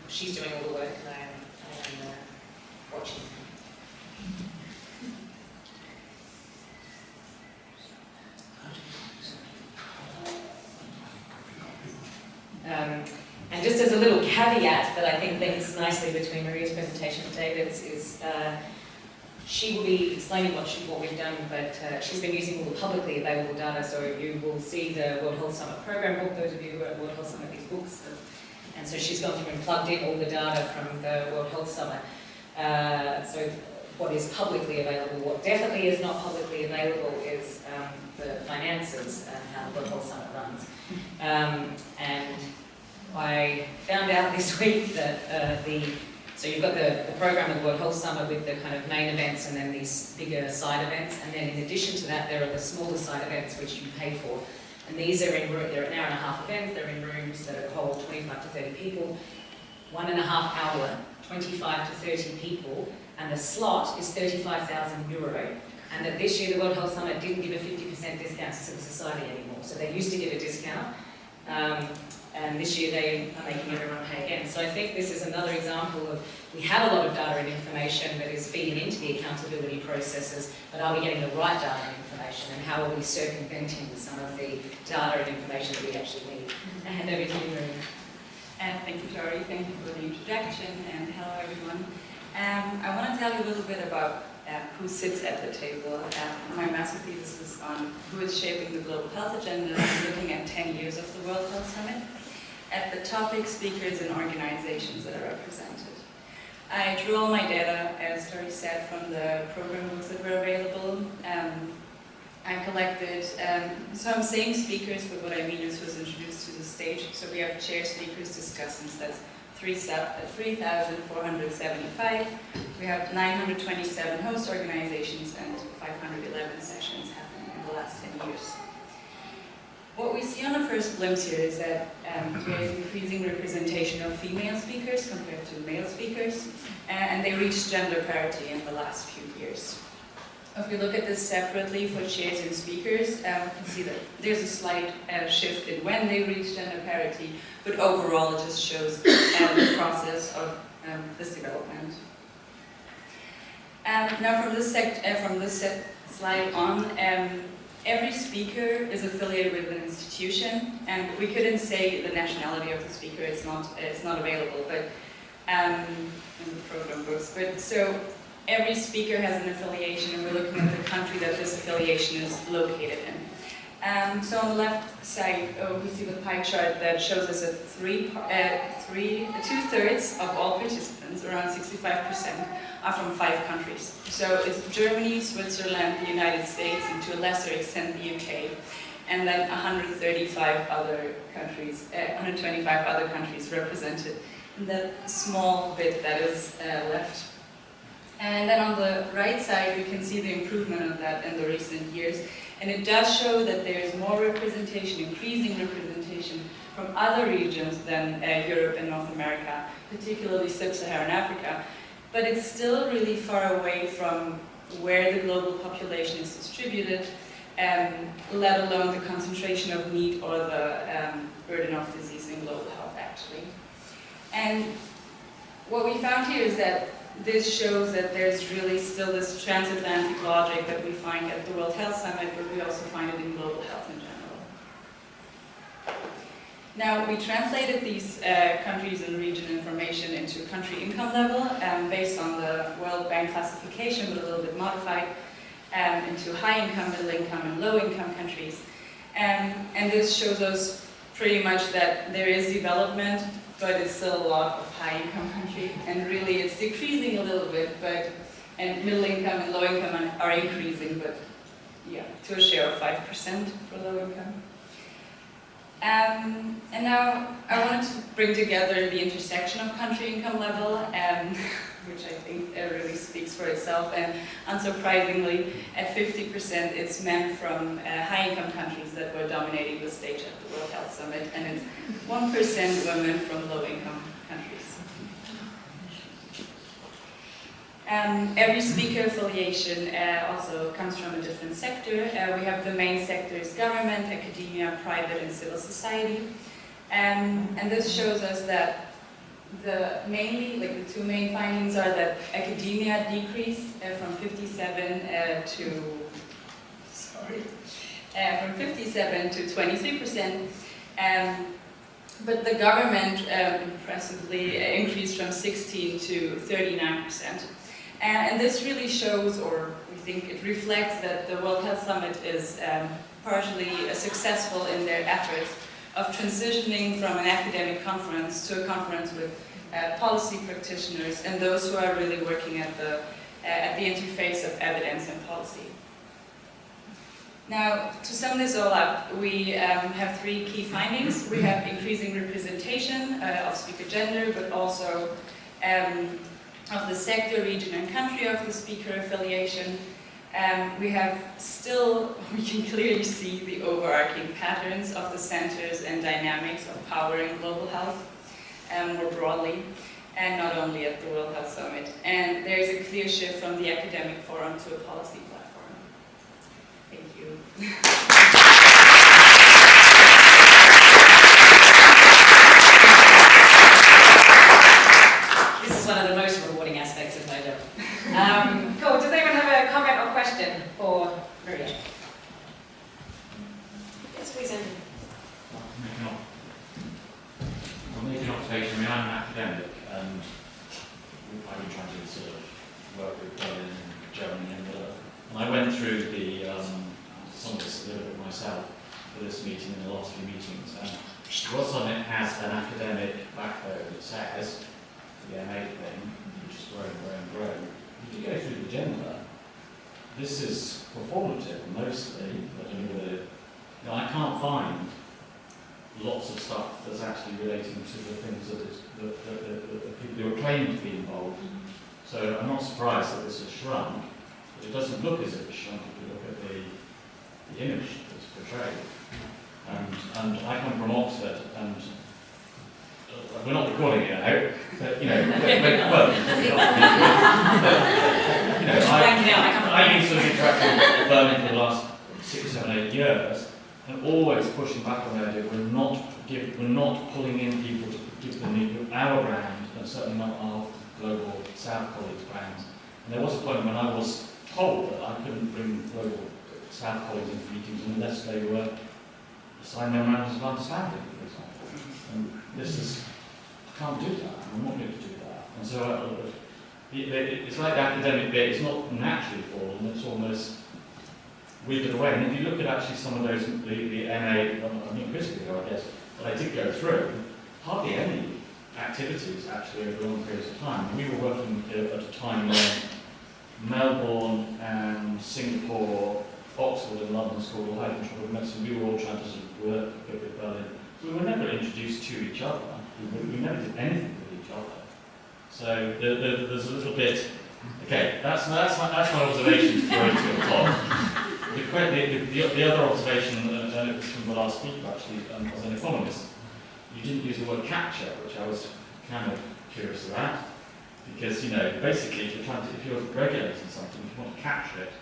she's doing all the work, and I am watching. And just as a little caveat that I think links nicely between Maria's presentation and David's is she will be explaining what we've done, but she's been using all the publicly available data, so you will see the World Health Summit program book, those of you who are at World Health Summit, these books. And so she's gone through and plugged in all the data from the World Health Summit. So what is publicly available, what definitely is not publicly available is the finances and how the World Health Summit runs. And I found out this week that so you've got the program of the World Health Summit with the kind of main events and then these bigger side events, and then in addition to that there are the smaller side events which you pay for. And these are they're an hour and a half events, they're in rooms that hold 25 to 30 people, 1.5 hour, 25 to 30 people, and the slot is €35,000. And that this year the World Health Summit didn't give a 50% discount to civil society anymore. So they used to give a discount, and this year they are making everyone pay again. So I think this is another example of, we have a lot of data and information that is feeding into the accountability processes, but are we getting the right data and information, and how are we circumventing some of the data and information that we actually need? I hand over to you, Maria. Thank you, Tori. Thank you for the introduction, and hello, everyone. I want to tell you a little bit about who sits at the table. My master thesis is on who is shaping the global health agenda, looking at 10 years of the World Health Summit, at the topic, speakers, and organizations that are represented. I drew all my data, as Tori said, from the program books that were available. I collected some same speakers, but what I mean is who was introduced to the stage. So we have chair speakers, discussants, that's 3,475. We have 927 host organizations and 511 sessions happening in the last 10 years. What we see on a first glimpse here is that there is increasing representation of female speakers compared to male speakers, and they reached gender parity in the last few years. If we look at this separately for chairs and speakers, we can see that there's a slight shift in when they reach gender parity, but overall it just shows the process of this development. Now from this slide on, every speaker is affiliated with an institution, and we couldn't say the nationality of the speaker, it's not available, but in the program books. But so every speaker has an affiliation, and we're looking at the country that this affiliation is located in. So on the left side, we see the pie chart that shows us that two-thirds of all participants, around 65%, are from 5 countries. So it's Germany, Switzerland, the United States, and to a lesser extent the UK, and then 125 other countries represented in that small bit that is left. And then on the right side, we can see the improvement of that in the recent years. And it does show that there is more representation, increasing representation from other regions than Europe and North America, particularly Sub-Saharan Africa. But it's still really far away from where the global population is distributed, let alone the concentration of need or the burden of disease in global health, actually. And what we found here is that this shows that there's really still this transatlantic logic that we find at the World Health Summit, but we also find it in global health in general. Now, we translated these countries and region information into country income level based on the World Bank classification, but a little bit modified, into high income, middle income, and low income countries. And this shows us pretty much that there is development, but it's still a lot of high income country, and really it's decreasing a little bit, and middle income and low income are increasing, but yeah, to a share of 5% for low income. And now I wanted to bring together the intersection of country income level, which I think really speaks for itself, and unsurprisingly, at 50%, it's men from high-income countries that were dominating the stage at the World Health Summit, and it's 1% women from low-income countries. Every speaker affiliation also comes from a different sector. We have the main sectors: government, academia, private, and civil society. And this shows us that the two main findings are that academia decreased from 57 to 23%, but the government impressively increased from 16 to 39%. And this really shows, or we think it reflects, that the World Health Summit is partially successful in their efforts of transitioning from an academic conference to a conference with policy practitioners and those who are really working at the interface of evidence and policy. Now, to sum this all up, we have 3 key findings. We have increasing representation of speaker gender, but also of the sector, region, and country of the speaker affiliation. We can clearly see the overarching patterns of the centers and dynamics of power in global health more broadly, and not only at the World Health Summit. And there is a clear shift from the academic forum to a policy platform. Thank you. This is one of the most rewarding aspects of my job. Cool. Does anyone have a comment or question for Maria? Yes, please, Andrew. I'll make an observation. I mean, I'm an academic, and I've been trying to sort of work with Berlin and Germany, and I went through some of this a little bit myself for this meeting and the last few meetings. And World Summit has an academic backbone that says, the MA thing, which is growing. If you go through the agenda, this is performative mostly, but I can't find lots of stuff that's actually relating to the things that the people who are claiming to be involved. So I'm not surprised that this has shrunk, but it doesn't look as if it's shrunk if you look at the image that's portrayed. And I come from Oxford, and we're not recording it, I hope, but you know, I've been sort of interacting with Berlin for the last 6, 7, 8 years, and always pushing back on the idea we're not pulling in people to give them our brand, and certainly not our global South colleagues' brands. And there was a point when I was told that I couldn't bring global South colleagues into meetings unless they were signed memorandums of understanding, for example. And this is, I can't do that, I'm not going to do that. And so it's like the academic bit, it's not naturally fallen, it's almost withered away. And if you look at actually some of those, the MA, I mean critically, I guess, that I did go through, hardly any activities actually over long periods of time. We were working at a time when Melbourne and Singapore, Oxford and London School of High Control of Medicine, we were all trying to sort of work with Berlin. We were never introduced to each other. We never did anything with each other. So there's a little bit. Okay, that's my observation to throw to a top. The other observation, and it was from the last speaker actually, as an economist, you didn't use the word capture, which I was kind of curious about, because you know basically if you're regulating something, if you want to capture it,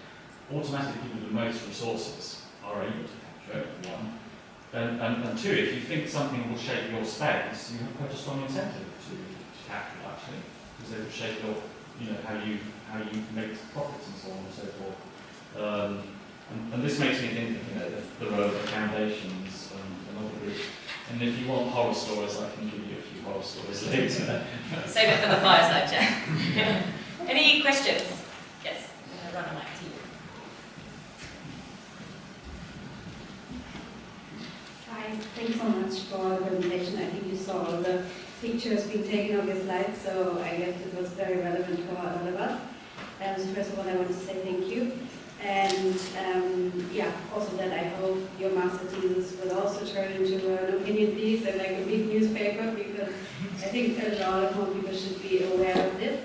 automatically people with the most resources are able to capture it. One. And two, if you think something will shape your space, you have quite a strong incentive to capture it actually, because it will shape your, you know, how you make profits and so on and so forth. And this makes me think of, you know, the role of the foundations and other groups. And if you want horror stories, I can give you a few horror stories later. Save it for the fireside chat. Any questions? Yes, I'm going to run a mic to you. Hi, thanks so much for the presentation. I think you saw all the pictures being taken of the slides, so I guess it was very relevant for a lot of us. So first of all, I want to say thank you. And also that I hope your master thesis will also turn into an opinion piece and like a big newspaper, because I think a lot of more people should be aware of this.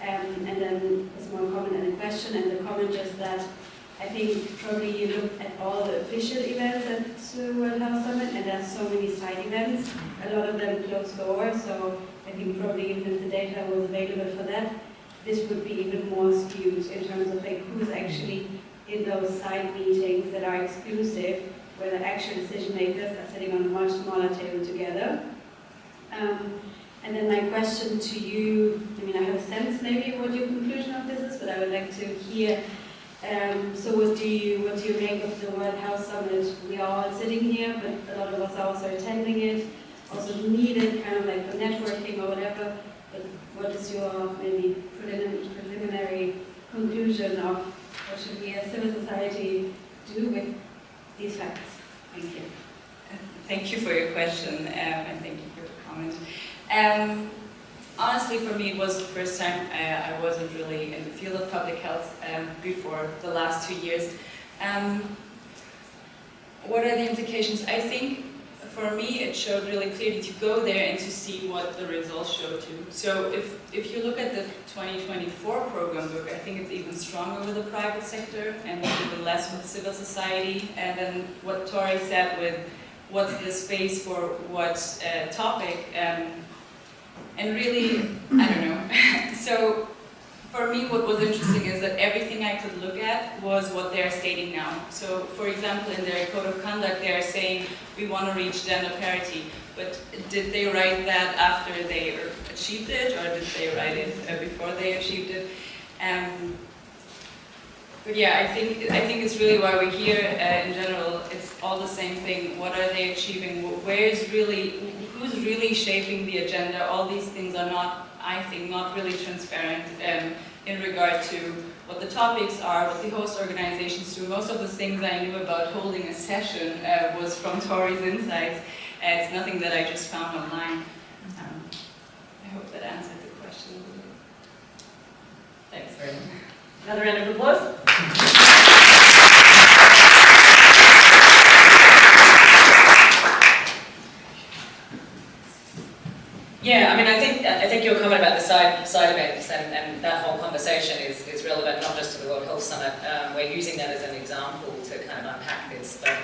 And then a small comment and a question, and the comment just that I think probably you look at all the official events at the World Health Summit, and there's so many side events, a lot of them closed doors, so I think probably even if the data was available for that, this would be even more skewed in terms of like who's actually in those side meetings that are exclusive, where the actual decision makers are sitting on a much smaller table together. And then my question to you, I mean, I have a sense maybe what your conclusion of this is, but I would like to hear. So what do you make of the World Health Summit? We are all sitting here, but a lot of us are also attending it, also need it kind of like for networking or whatever. But what is your maybe preliminary conclusion of what should we as civil society do with these facts? Thank you. Thank you for your question, and thank you for your comment. Honestly, for me, it was the first time I wasn't really in the field of public health before the last 2 years. What are the implications? I think for me, it showed really clearly to go there and to see what the results showed too. So if you look at the 2024 program book, I think it's even stronger with the private sector and even less with civil society. And then what Tori said with what's the space for what topic, and really, I don't know. So for me, what was interesting is that everything I could look at was what they're stating now. So for example, in their code of conduct, they're saying we want to reach gender parity. But did they write that after they achieved it, or did they write it before they achieved it? But yeah, I think it's really why we're here. In general, it's all the same thing. What are they achieving? Who's really shaping the agenda? All these things are not, I think, not really transparent in regard to what the topics are, what the host organizations do. Most of the things I knew about holding a session was from Tori's insights. It's nothing that I just found online. I hope that answered the question a little bit. Thanks very much. Another round of applause. Yeah, I mean, I think your comment about the side events and that whole conversation is relevant not just to the World Health Summit. We're using that as an example to kind of unpack this, but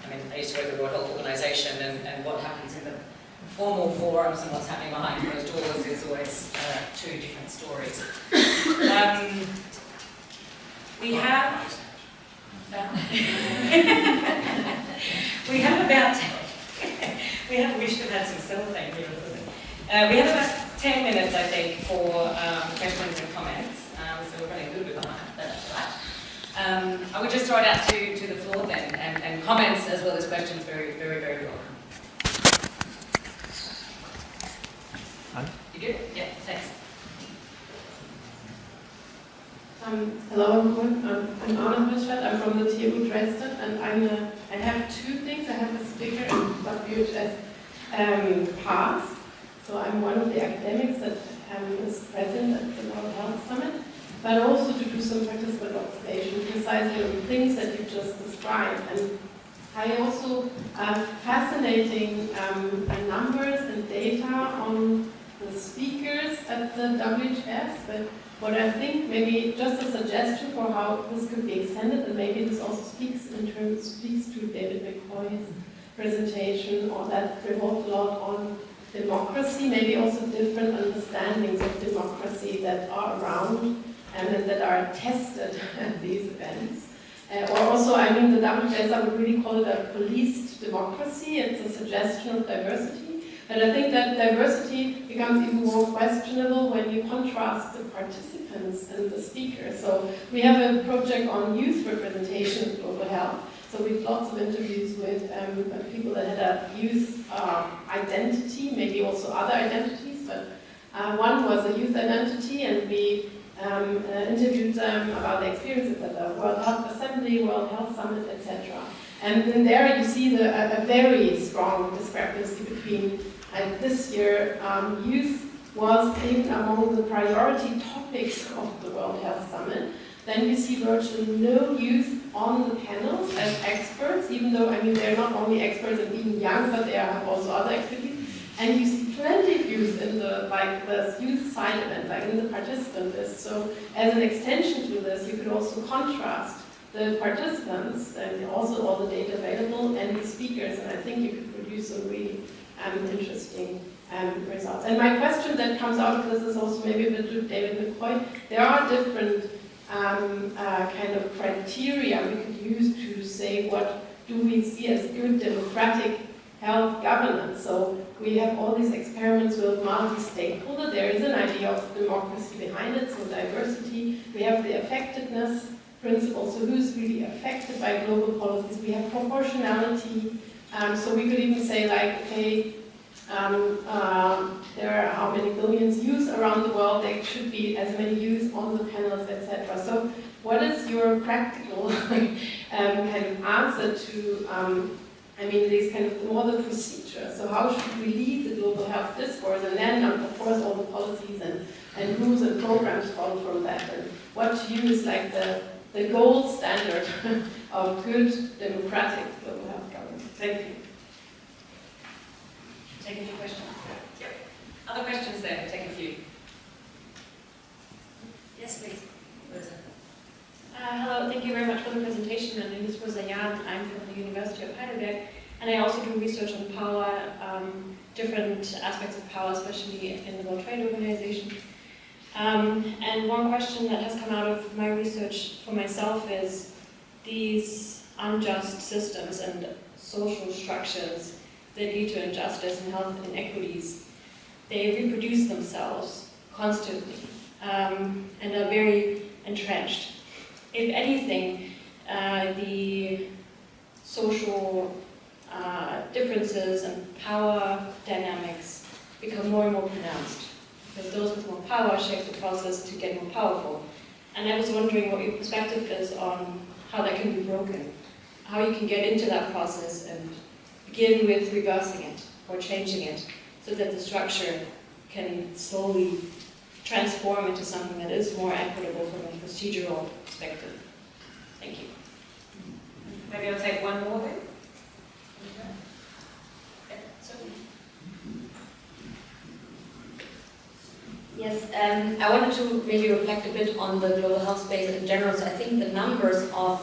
I mean, I used to work at the World Health Organization, and what happens in the formal forums and what's happening behind closed doors is always two different stories. We have about we should have had some cellophane here. We have about 10 minutes, I think, for questions and comments. So we're running a little bit behind, but that's all right. I would just throw it out to the floor then, and comments as well as questions, very, very, very welcome. You good? Yeah, thanks. Hello everyone, I'm Anna Mischat, I'm from the TU Dresden, and I have two things. I have a speaker and WHS pass, so I'm one of the academics that is present at the World Health Summit, but also to do some participant observation precisely on the things that you just described. And I also have fascinating numbers and data on the speakers at the WHS, but what I think maybe just a suggestion for how this could be extended, and maybe this also speaks to David McCoy's presentation, or that revolved a lot on democracy, maybe also different understandings of democracy that are around and that are tested at these events. Or also, I mean, the WHS, I would really call it a policed democracy. It's a suggestion of diversity. And I think that diversity becomes even more questionable when you contrast the participants and the speakers. So we have a project on youth representation in global health. So we have lots of interviews with people that had a youth identity, maybe also other identities, but one was a youth identity, and we interviewed them about their experiences at the World Health Assembly, World Health Summit, etc. And in there you see a very strong discrepancy between this year, youth was even among the priority topics of the World Health Summit. Then you see virtually no youth on the panels as experts, even though, I mean, they're not only experts in being young, but they have also other expertise. And you see plenty of youth in the youth side event, like in the participant list. So as an extension to this, you could also contrast the participants and also all the data available and the speakers, and I think you could produce some really interesting results. And my question that comes out of this is also maybe a bit to David McCoy. There are different kind of criteria we could use to say what do we see as good democratic health governance. So we have all these experiments with multi-stakeholder. There is an idea of democracy behind it, so diversity. We have the effectiveness principle, so who's really affected by global policies. We have proportionality. So we could even say, like, okay, there are how many billions youth around the world, there should be as many youth on the panels, etc. So what is your practical kind of answer to, I mean, these kind of more the procedure? So how should we lead the global health discourse, and then, of course, all the policies and rules and programs follow from that? And what to you is like the gold standard of good democratic global health governance? Thank you. Take a few questions. Yep. Other questions there? Take a few. Yes, please. Hello, thank you very much for the presentation. My name is Rosa Jan. I'm from the University of Heidelberg, and I also do research on power, different aspects of power, especially in the World Trade Organization. And one question that has come out of my research for myself is these unjust systems and social structures that lead to injustice and health inequities. They reproduce themselves constantly and are very entrenched. If anything, the social differences and power dynamics become more and more pronounced, because those with more power shape the process to get more powerful. And I was wondering what your perspective is on how that can be broken, how you can get into that process and begin with reversing it or changing it so that the structure can slowly transform into something that is more equitable from a procedural perspective. Thank you. Maybe I'll take one more then. Yes, I wanted to maybe reflect a bit on the global health space in general. So I think the numbers of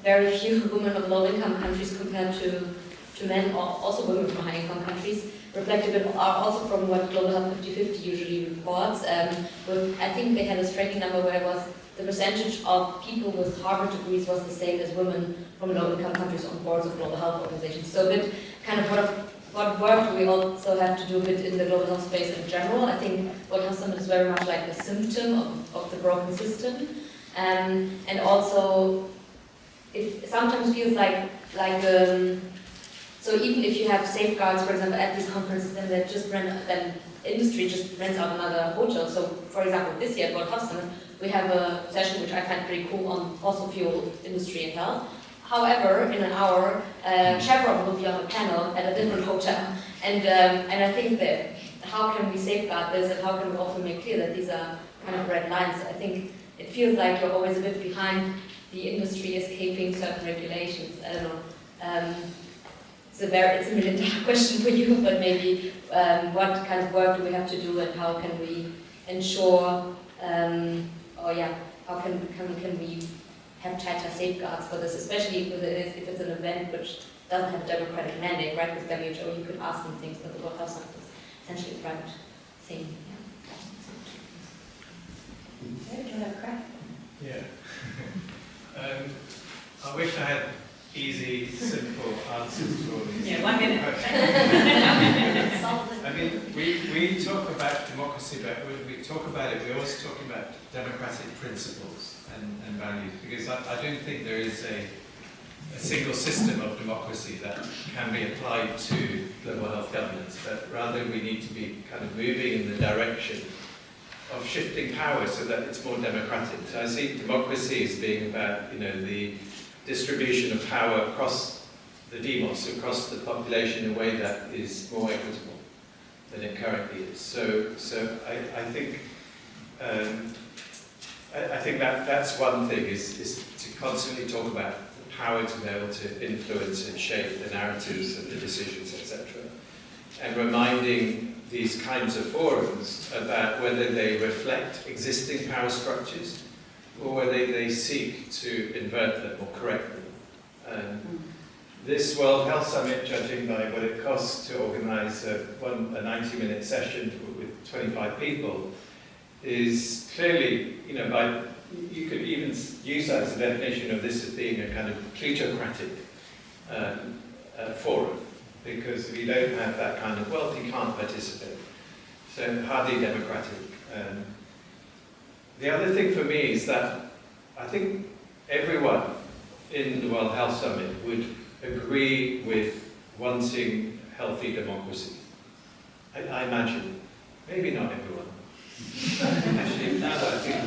very few women of low-income countries compared to men, or also women from high-income countries, reflect a bit also from what Global Health 50/50 usually reports. I think they had a striking number where it was the percentage of people with Harvard degrees was the same as women from low-income countries on boards of global health organizations. So a bit kind of what work do we also have to do a bit in the global health space in general. I think World Health Summit is very much like a symptom of the broken system. And also, it sometimes feels like so even if you have safeguards, for example, at these conferences, then industry just rents out another hotel. So, for example, this year at World Health Summit, we have a session which I find pretty cool on fossil fuel industry and health. However, in an hour, Chevron will be on a panel at a different hotel, and I think that how can we safeguard this, and how can we also make clear that these are kind of red lines? I think it feels like you're always a bit behind the industry escaping certain regulations. I don't know. It's a million-dollar question for you, but maybe what kind of work do we have to do, and how can we ensure, how can we have tighter safeguards for this, especially if it's an event which doesn't have a democratic mandate, right? With WHO, you could ask them things, but the World Health Summit is essentially a private thing. Yeah, do you want to crack? Yeah. I wish I had easy, simple answers to all these. Yeah, 1 minute. I mean, we talk about democracy, but when we talk about it, we're also talking about democratic principles and values, because I don't think there is a single system of democracy that can be applied to global health governance, but rather we need to be kind of moving in the direction of shifting power so that it's more democratic. So I see democracy as being about, the distribution of power across the demos, across the population in a way that is more equitable than it currently is. So I think that's one thing, is to constantly talk about the power to be able to influence and shape the narratives and the decisions, etc. And reminding these kinds of forums about whether they reflect existing power structures or whether they seek to invert them or correct them. This World Health Summit, judging by what it costs to organise a 90-minute session with 25 people, is clearly, you could even use that as a definition of this as being a kind of plutocratic forum, because if you don't have that kind of wealth, you can't participate. So hardly democratic. The other thing for me is that I think everyone in the World Health Summit would agree with wanting healthy democracy. I imagine. Maybe not everyone. Actually, now that I think of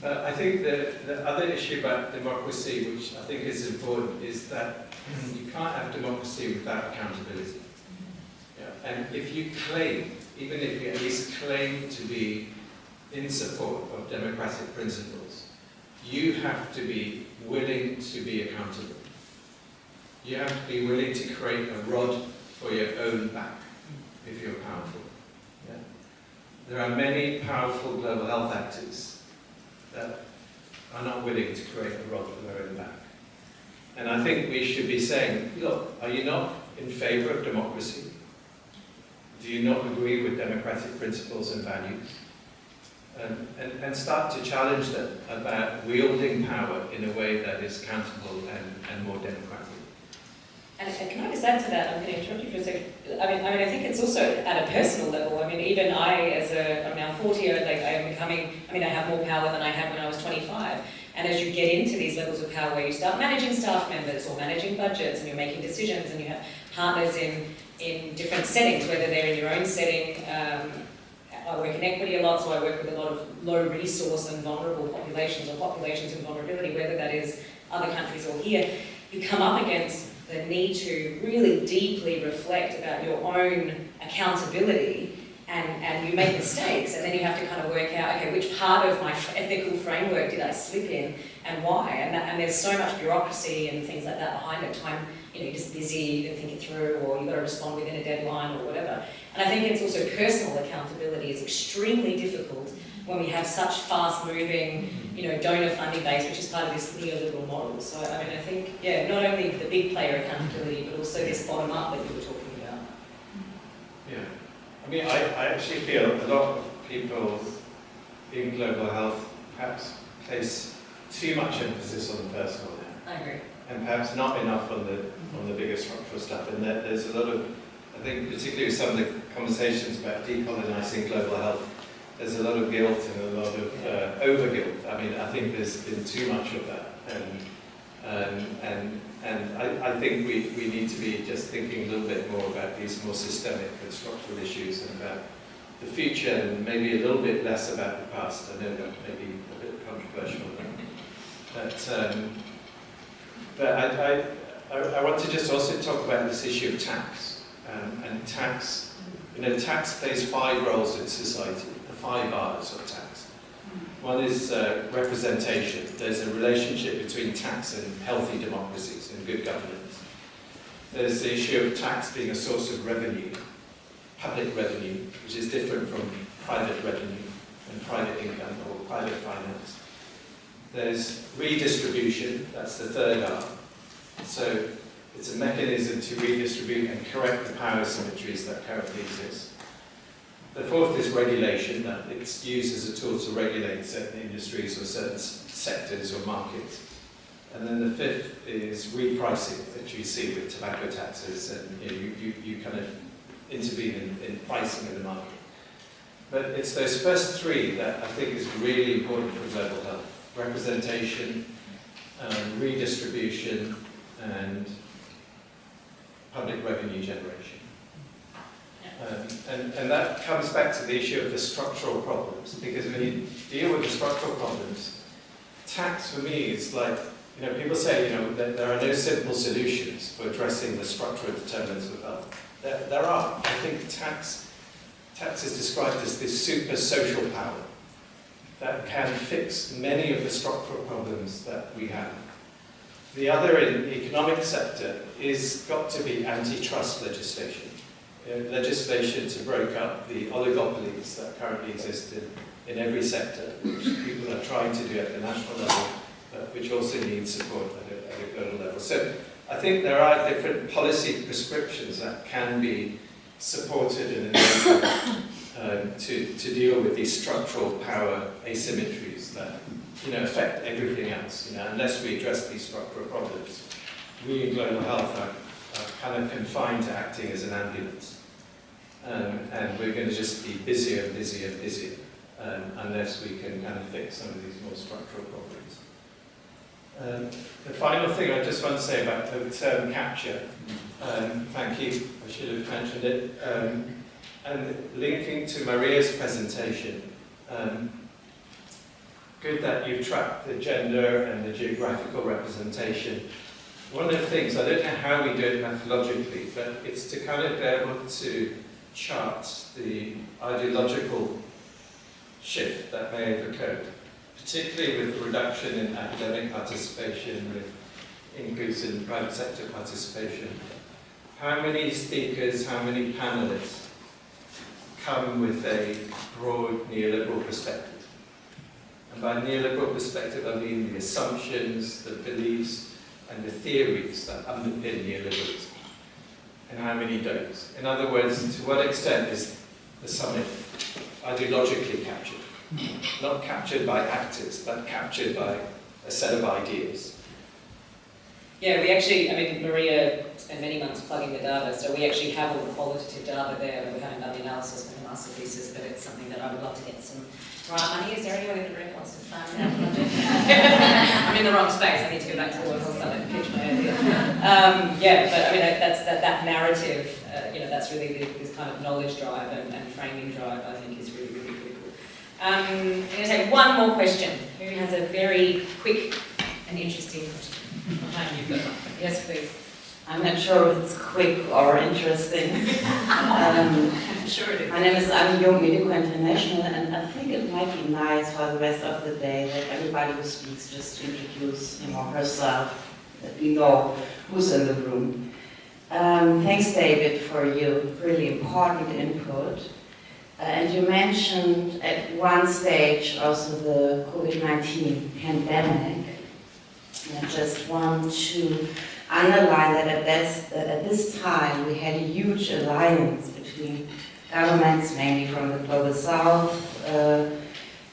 it. I think the other issue about democracy, which I think is important, is that you can't have democracy without accountability. Yeah. And if you claim, even if you at least claim to be in support of democratic principles, you have to be willing to be accountable. You have to be willing to create a rod for your own back if you're powerful. Yeah? There are many powerful global health actors that are not willing to create a rod for their own back. And I think we should be saying, look, are you not in favour of democracy? Do you not agree with democratic principles and values? And start to challenge them about wielding power in a way that is accountable and more democratic. And can I just add to that? I'm going to interrupt you for a second. I think it's also at a personal level. Even I'm now 40, I have more power than I had when I was 25. And as you get into these levels of power where you start managing staff members or managing budgets and you're making decisions and you have partners in different settings, whether they're in your own setting. I work in equity a lot, so I work with a lot of low resource and vulnerable populations or populations in vulnerability, whether that is other countries or here. You come up against the need to really deeply reflect about your own accountability, and you make mistakes, and then you have to kind of work out, okay, which part of my ethical framework did I slip in and why? And there's so much bureaucracy and things like that behind it. Time, you're just busy, you didn't think it through, or you've got to respond within a deadline or whatever. And I think it's also personal accountability is extremely difficult when we have such fast-moving, donor funding base, which is part of this neoliberal model. So, I mean, I think, yeah, not only the big player accountability, but also this bottom-up that you were talking about. Yeah. I mean, I actually feel a lot of people in global health perhaps place too much emphasis on the personal now. I agree. And perhaps not enough on the bigger structural stuff. And there's a lot of, I think particularly with some of the conversations about decolonising global health, there's a lot of guilt and a lot of over-guilt. I mean, I think there's been too much of that. And I think we need to be just thinking a little bit more about these more systemic and structural issues and about the future, and maybe a little bit less about the past. I know that may be a bit controversial, but I want to just also talk about this issue of tax. And tax, tax plays 5 roles in society, the 5 R's of tax. One is representation. There's a relationship between tax and healthy democracies and good governance. There's the issue of tax being a source of revenue, public revenue, which is different from private revenue and private income or private finance. There's redistribution, that's the 3rd R. So it's a mechanism to redistribute and correct the power asymmetries that currently exist. The 4th is regulation, that it's used as a tool to regulate certain industries or certain sectors or markets. And then the 5th is repricing, that you see with tobacco taxes, and you kind of intervene in pricing of the market. But it's those first 3 that I think is really important for global health. Representation, redistribution, and public revenue generation. And that comes back to the issue of the structural problems, because when you deal with the structural problems, tax for me is like, people say, that there are no simple solutions for addressing the structural determinants of health. There are. I think tax is described as this super social power that can fix many of the structural problems that we have. The other in the economic sector is got to be antitrust legislation. Legislation to break up the oligopolies that currently exist in every sector, which people are trying to do at the national level, but which also needs support at a global level. So I think there are different policy prescriptions that can be supported and enabled to deal with these structural power asymmetries that affect everything else. Unless we address these structural problems, we in global health are kind of confined to acting as an ambulance. And we're going to just be busier and busier and busier unless we can kind of fix some of these more structural problems. The final thing I just want to say about the term capture, thank you, I should have mentioned it, and linking to Maria's presentation, good that you've tracked the gender and the geographical representation. One of the things, I don't know how we do it methodologically, but it's to kind of be able to chart the ideological shift that may have occurred, particularly with the reduction in academic participation, with increase in private sector participation. How many speakers, how many panelists come with a broad neoliberal perspective? And by neoliberal perspective, I mean the assumptions, the beliefs, and the theories that underpin neoliberalism. And how many don't? In other words, to what extent is the summit ideologically captured? Not captured by actors, but captured by a set of ideas. Yeah, we actually, Maria spent many months plugging the data, so we actually have all the qualitative data there, but we haven't done the analysis for the master thesis, but it's something that I would love to get some grant money. Is there anyone in the room who wants to fund that project? I'm in the wrong space, I need to go back to the Local Summit and pitch my idea. That narrative, that's really this kind of knowledge drive and framing drive, I think, is really, really critical. I'm going to take one more question. Who has a very quick and interesting question? Yes, please. I'm not sure if it's quick or interesting. I'm sure it is. My name is Young Medical International, and I think it might be nice for the rest of the day that everybody who speaks just introduce him or herself, that we know who's in the room. Thanks, David, for your really important input. And you mentioned at one stage also the COVID-19 pandemic. And I just want to underline that at this time we had a huge alliance between governments, mainly from the Global South,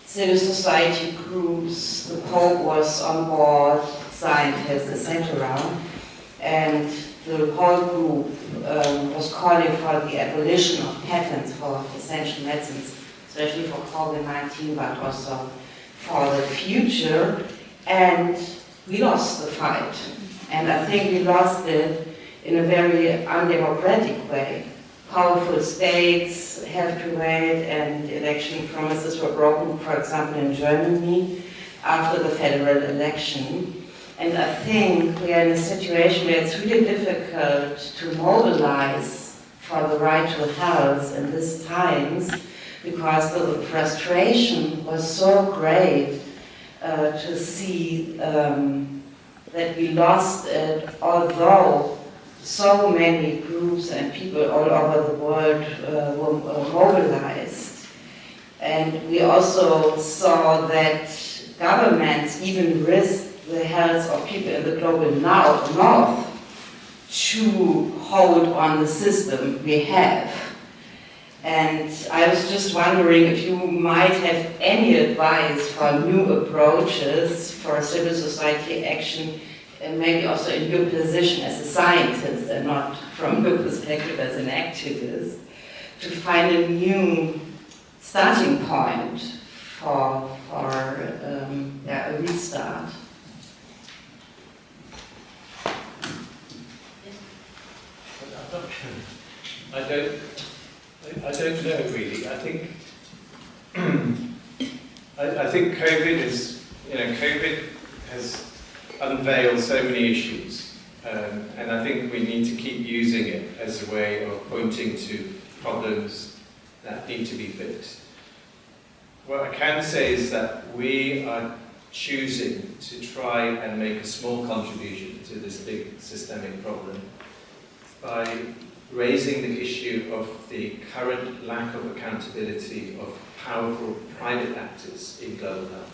civil society groups, the Pope was on board, scientists, etc. And the whole group was calling for the abolition of patents for essential medicines, especially for COVID-19, but also for the future. And we lost the fight. And I think we lost it in a very undemocratic way. Powerful states have to wait, and election promises were broken, for example, in Germany after the federal election. And I think we are in a situation where it's really difficult to mobilize for the right to health in these times, because the frustration was so great to see that we lost it, although so many groups and people all over the world were mobilized. And we also saw that governments even risked the health of people in the global north to hold on the system we have. And I was just wondering if you might have any advice for new approaches for civil society action, and maybe also in your position as a scientist and not from your perspective as an activist, to find a new starting point for a restart. I don't know really. I think I think COVID has unveiled so many issues, and I think we need to keep using it as a way of pointing to problems that need to be fixed. What I can say is that we are choosing to try and make a small contribution to this big systemic problem by raising the issue of the current lack of accountability of powerful private actors in global health.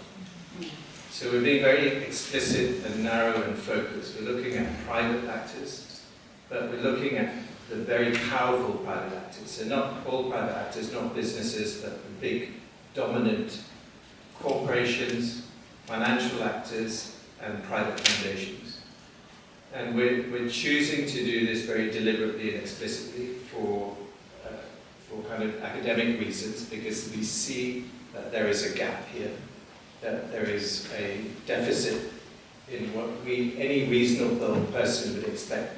So we're being very explicit and narrow and focused. We're looking at private actors, but we're looking at the very powerful private actors. So not all private actors, not businesses, but the big dominant corporations, financial actors, and private foundations. And we're choosing to do this very deliberately and explicitly for kind of academic reasons, because we see that there is a gap here, that there is a deficit in what any reasonable person would expect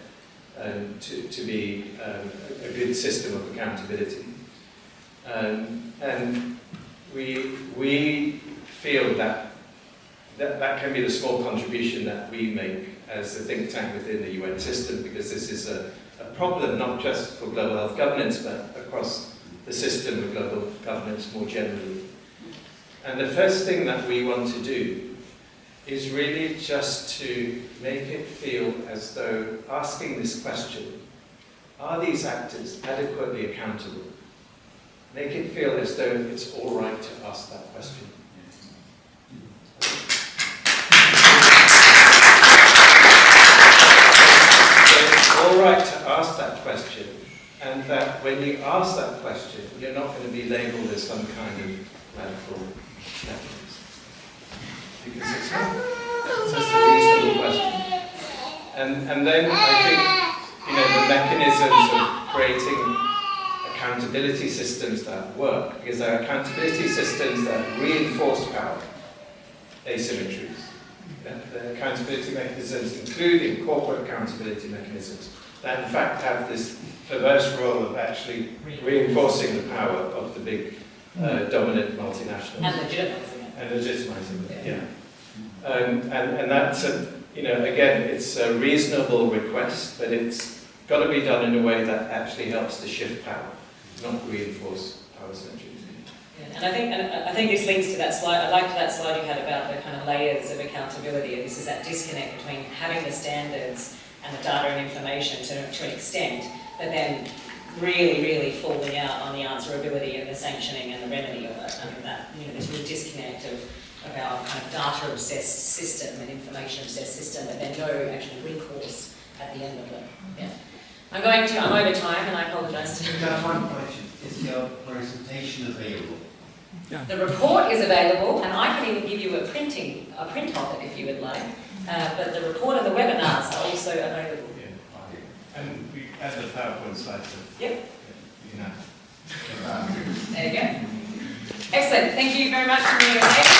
to be a good system of accountability. And we feel that can be the small contribution that we make as a think tank within the UN system, because this is a problem not just for global health governance, but across the system of global governance more generally. And the first thing that we want to do is really just to make it feel as though asking this question, are these actors adequately accountable? Make it feel as though it's all right to ask that question. All right to ask that question, and that when you ask that question, you're not going to be labelled as some kind of radical leftovers. Because it's not. It's just a reasonable question. And then I think, the mechanisms of creating accountability systems that work, because there are accountability systems that reinforce power asymmetries. The accountability mechanisms, including corporate accountability mechanisms, that in fact have this perverse role of actually reinforcing the power of the big dominant multinationals. And legitimizing it. Yeah. And that's, again, it's a reasonable request, but it's got to be done in a way that actually helps to shift power, not reinforce power asymmetries. And I think this links to that slide. I liked that slide you had about the kind of layers of accountability. This is that disconnect between having the standards and the data and information to an extent, but then really falling out on the answerability and the sanctioning and the remedy of it. I mean, that, there's a real disconnect of our kind of data-obsessed system and information-obsessed system, and then no actual recourse at the end of it. Yeah. I'm over time, and I apologise. One question. Is your presentation available? The report is available, and I can even give you a print of it if you would like. But the report and the webinars are also available. Yeah. And we add the PowerPoint slides. Yep. You can have. There you go. Excellent. Thank you very much for being here.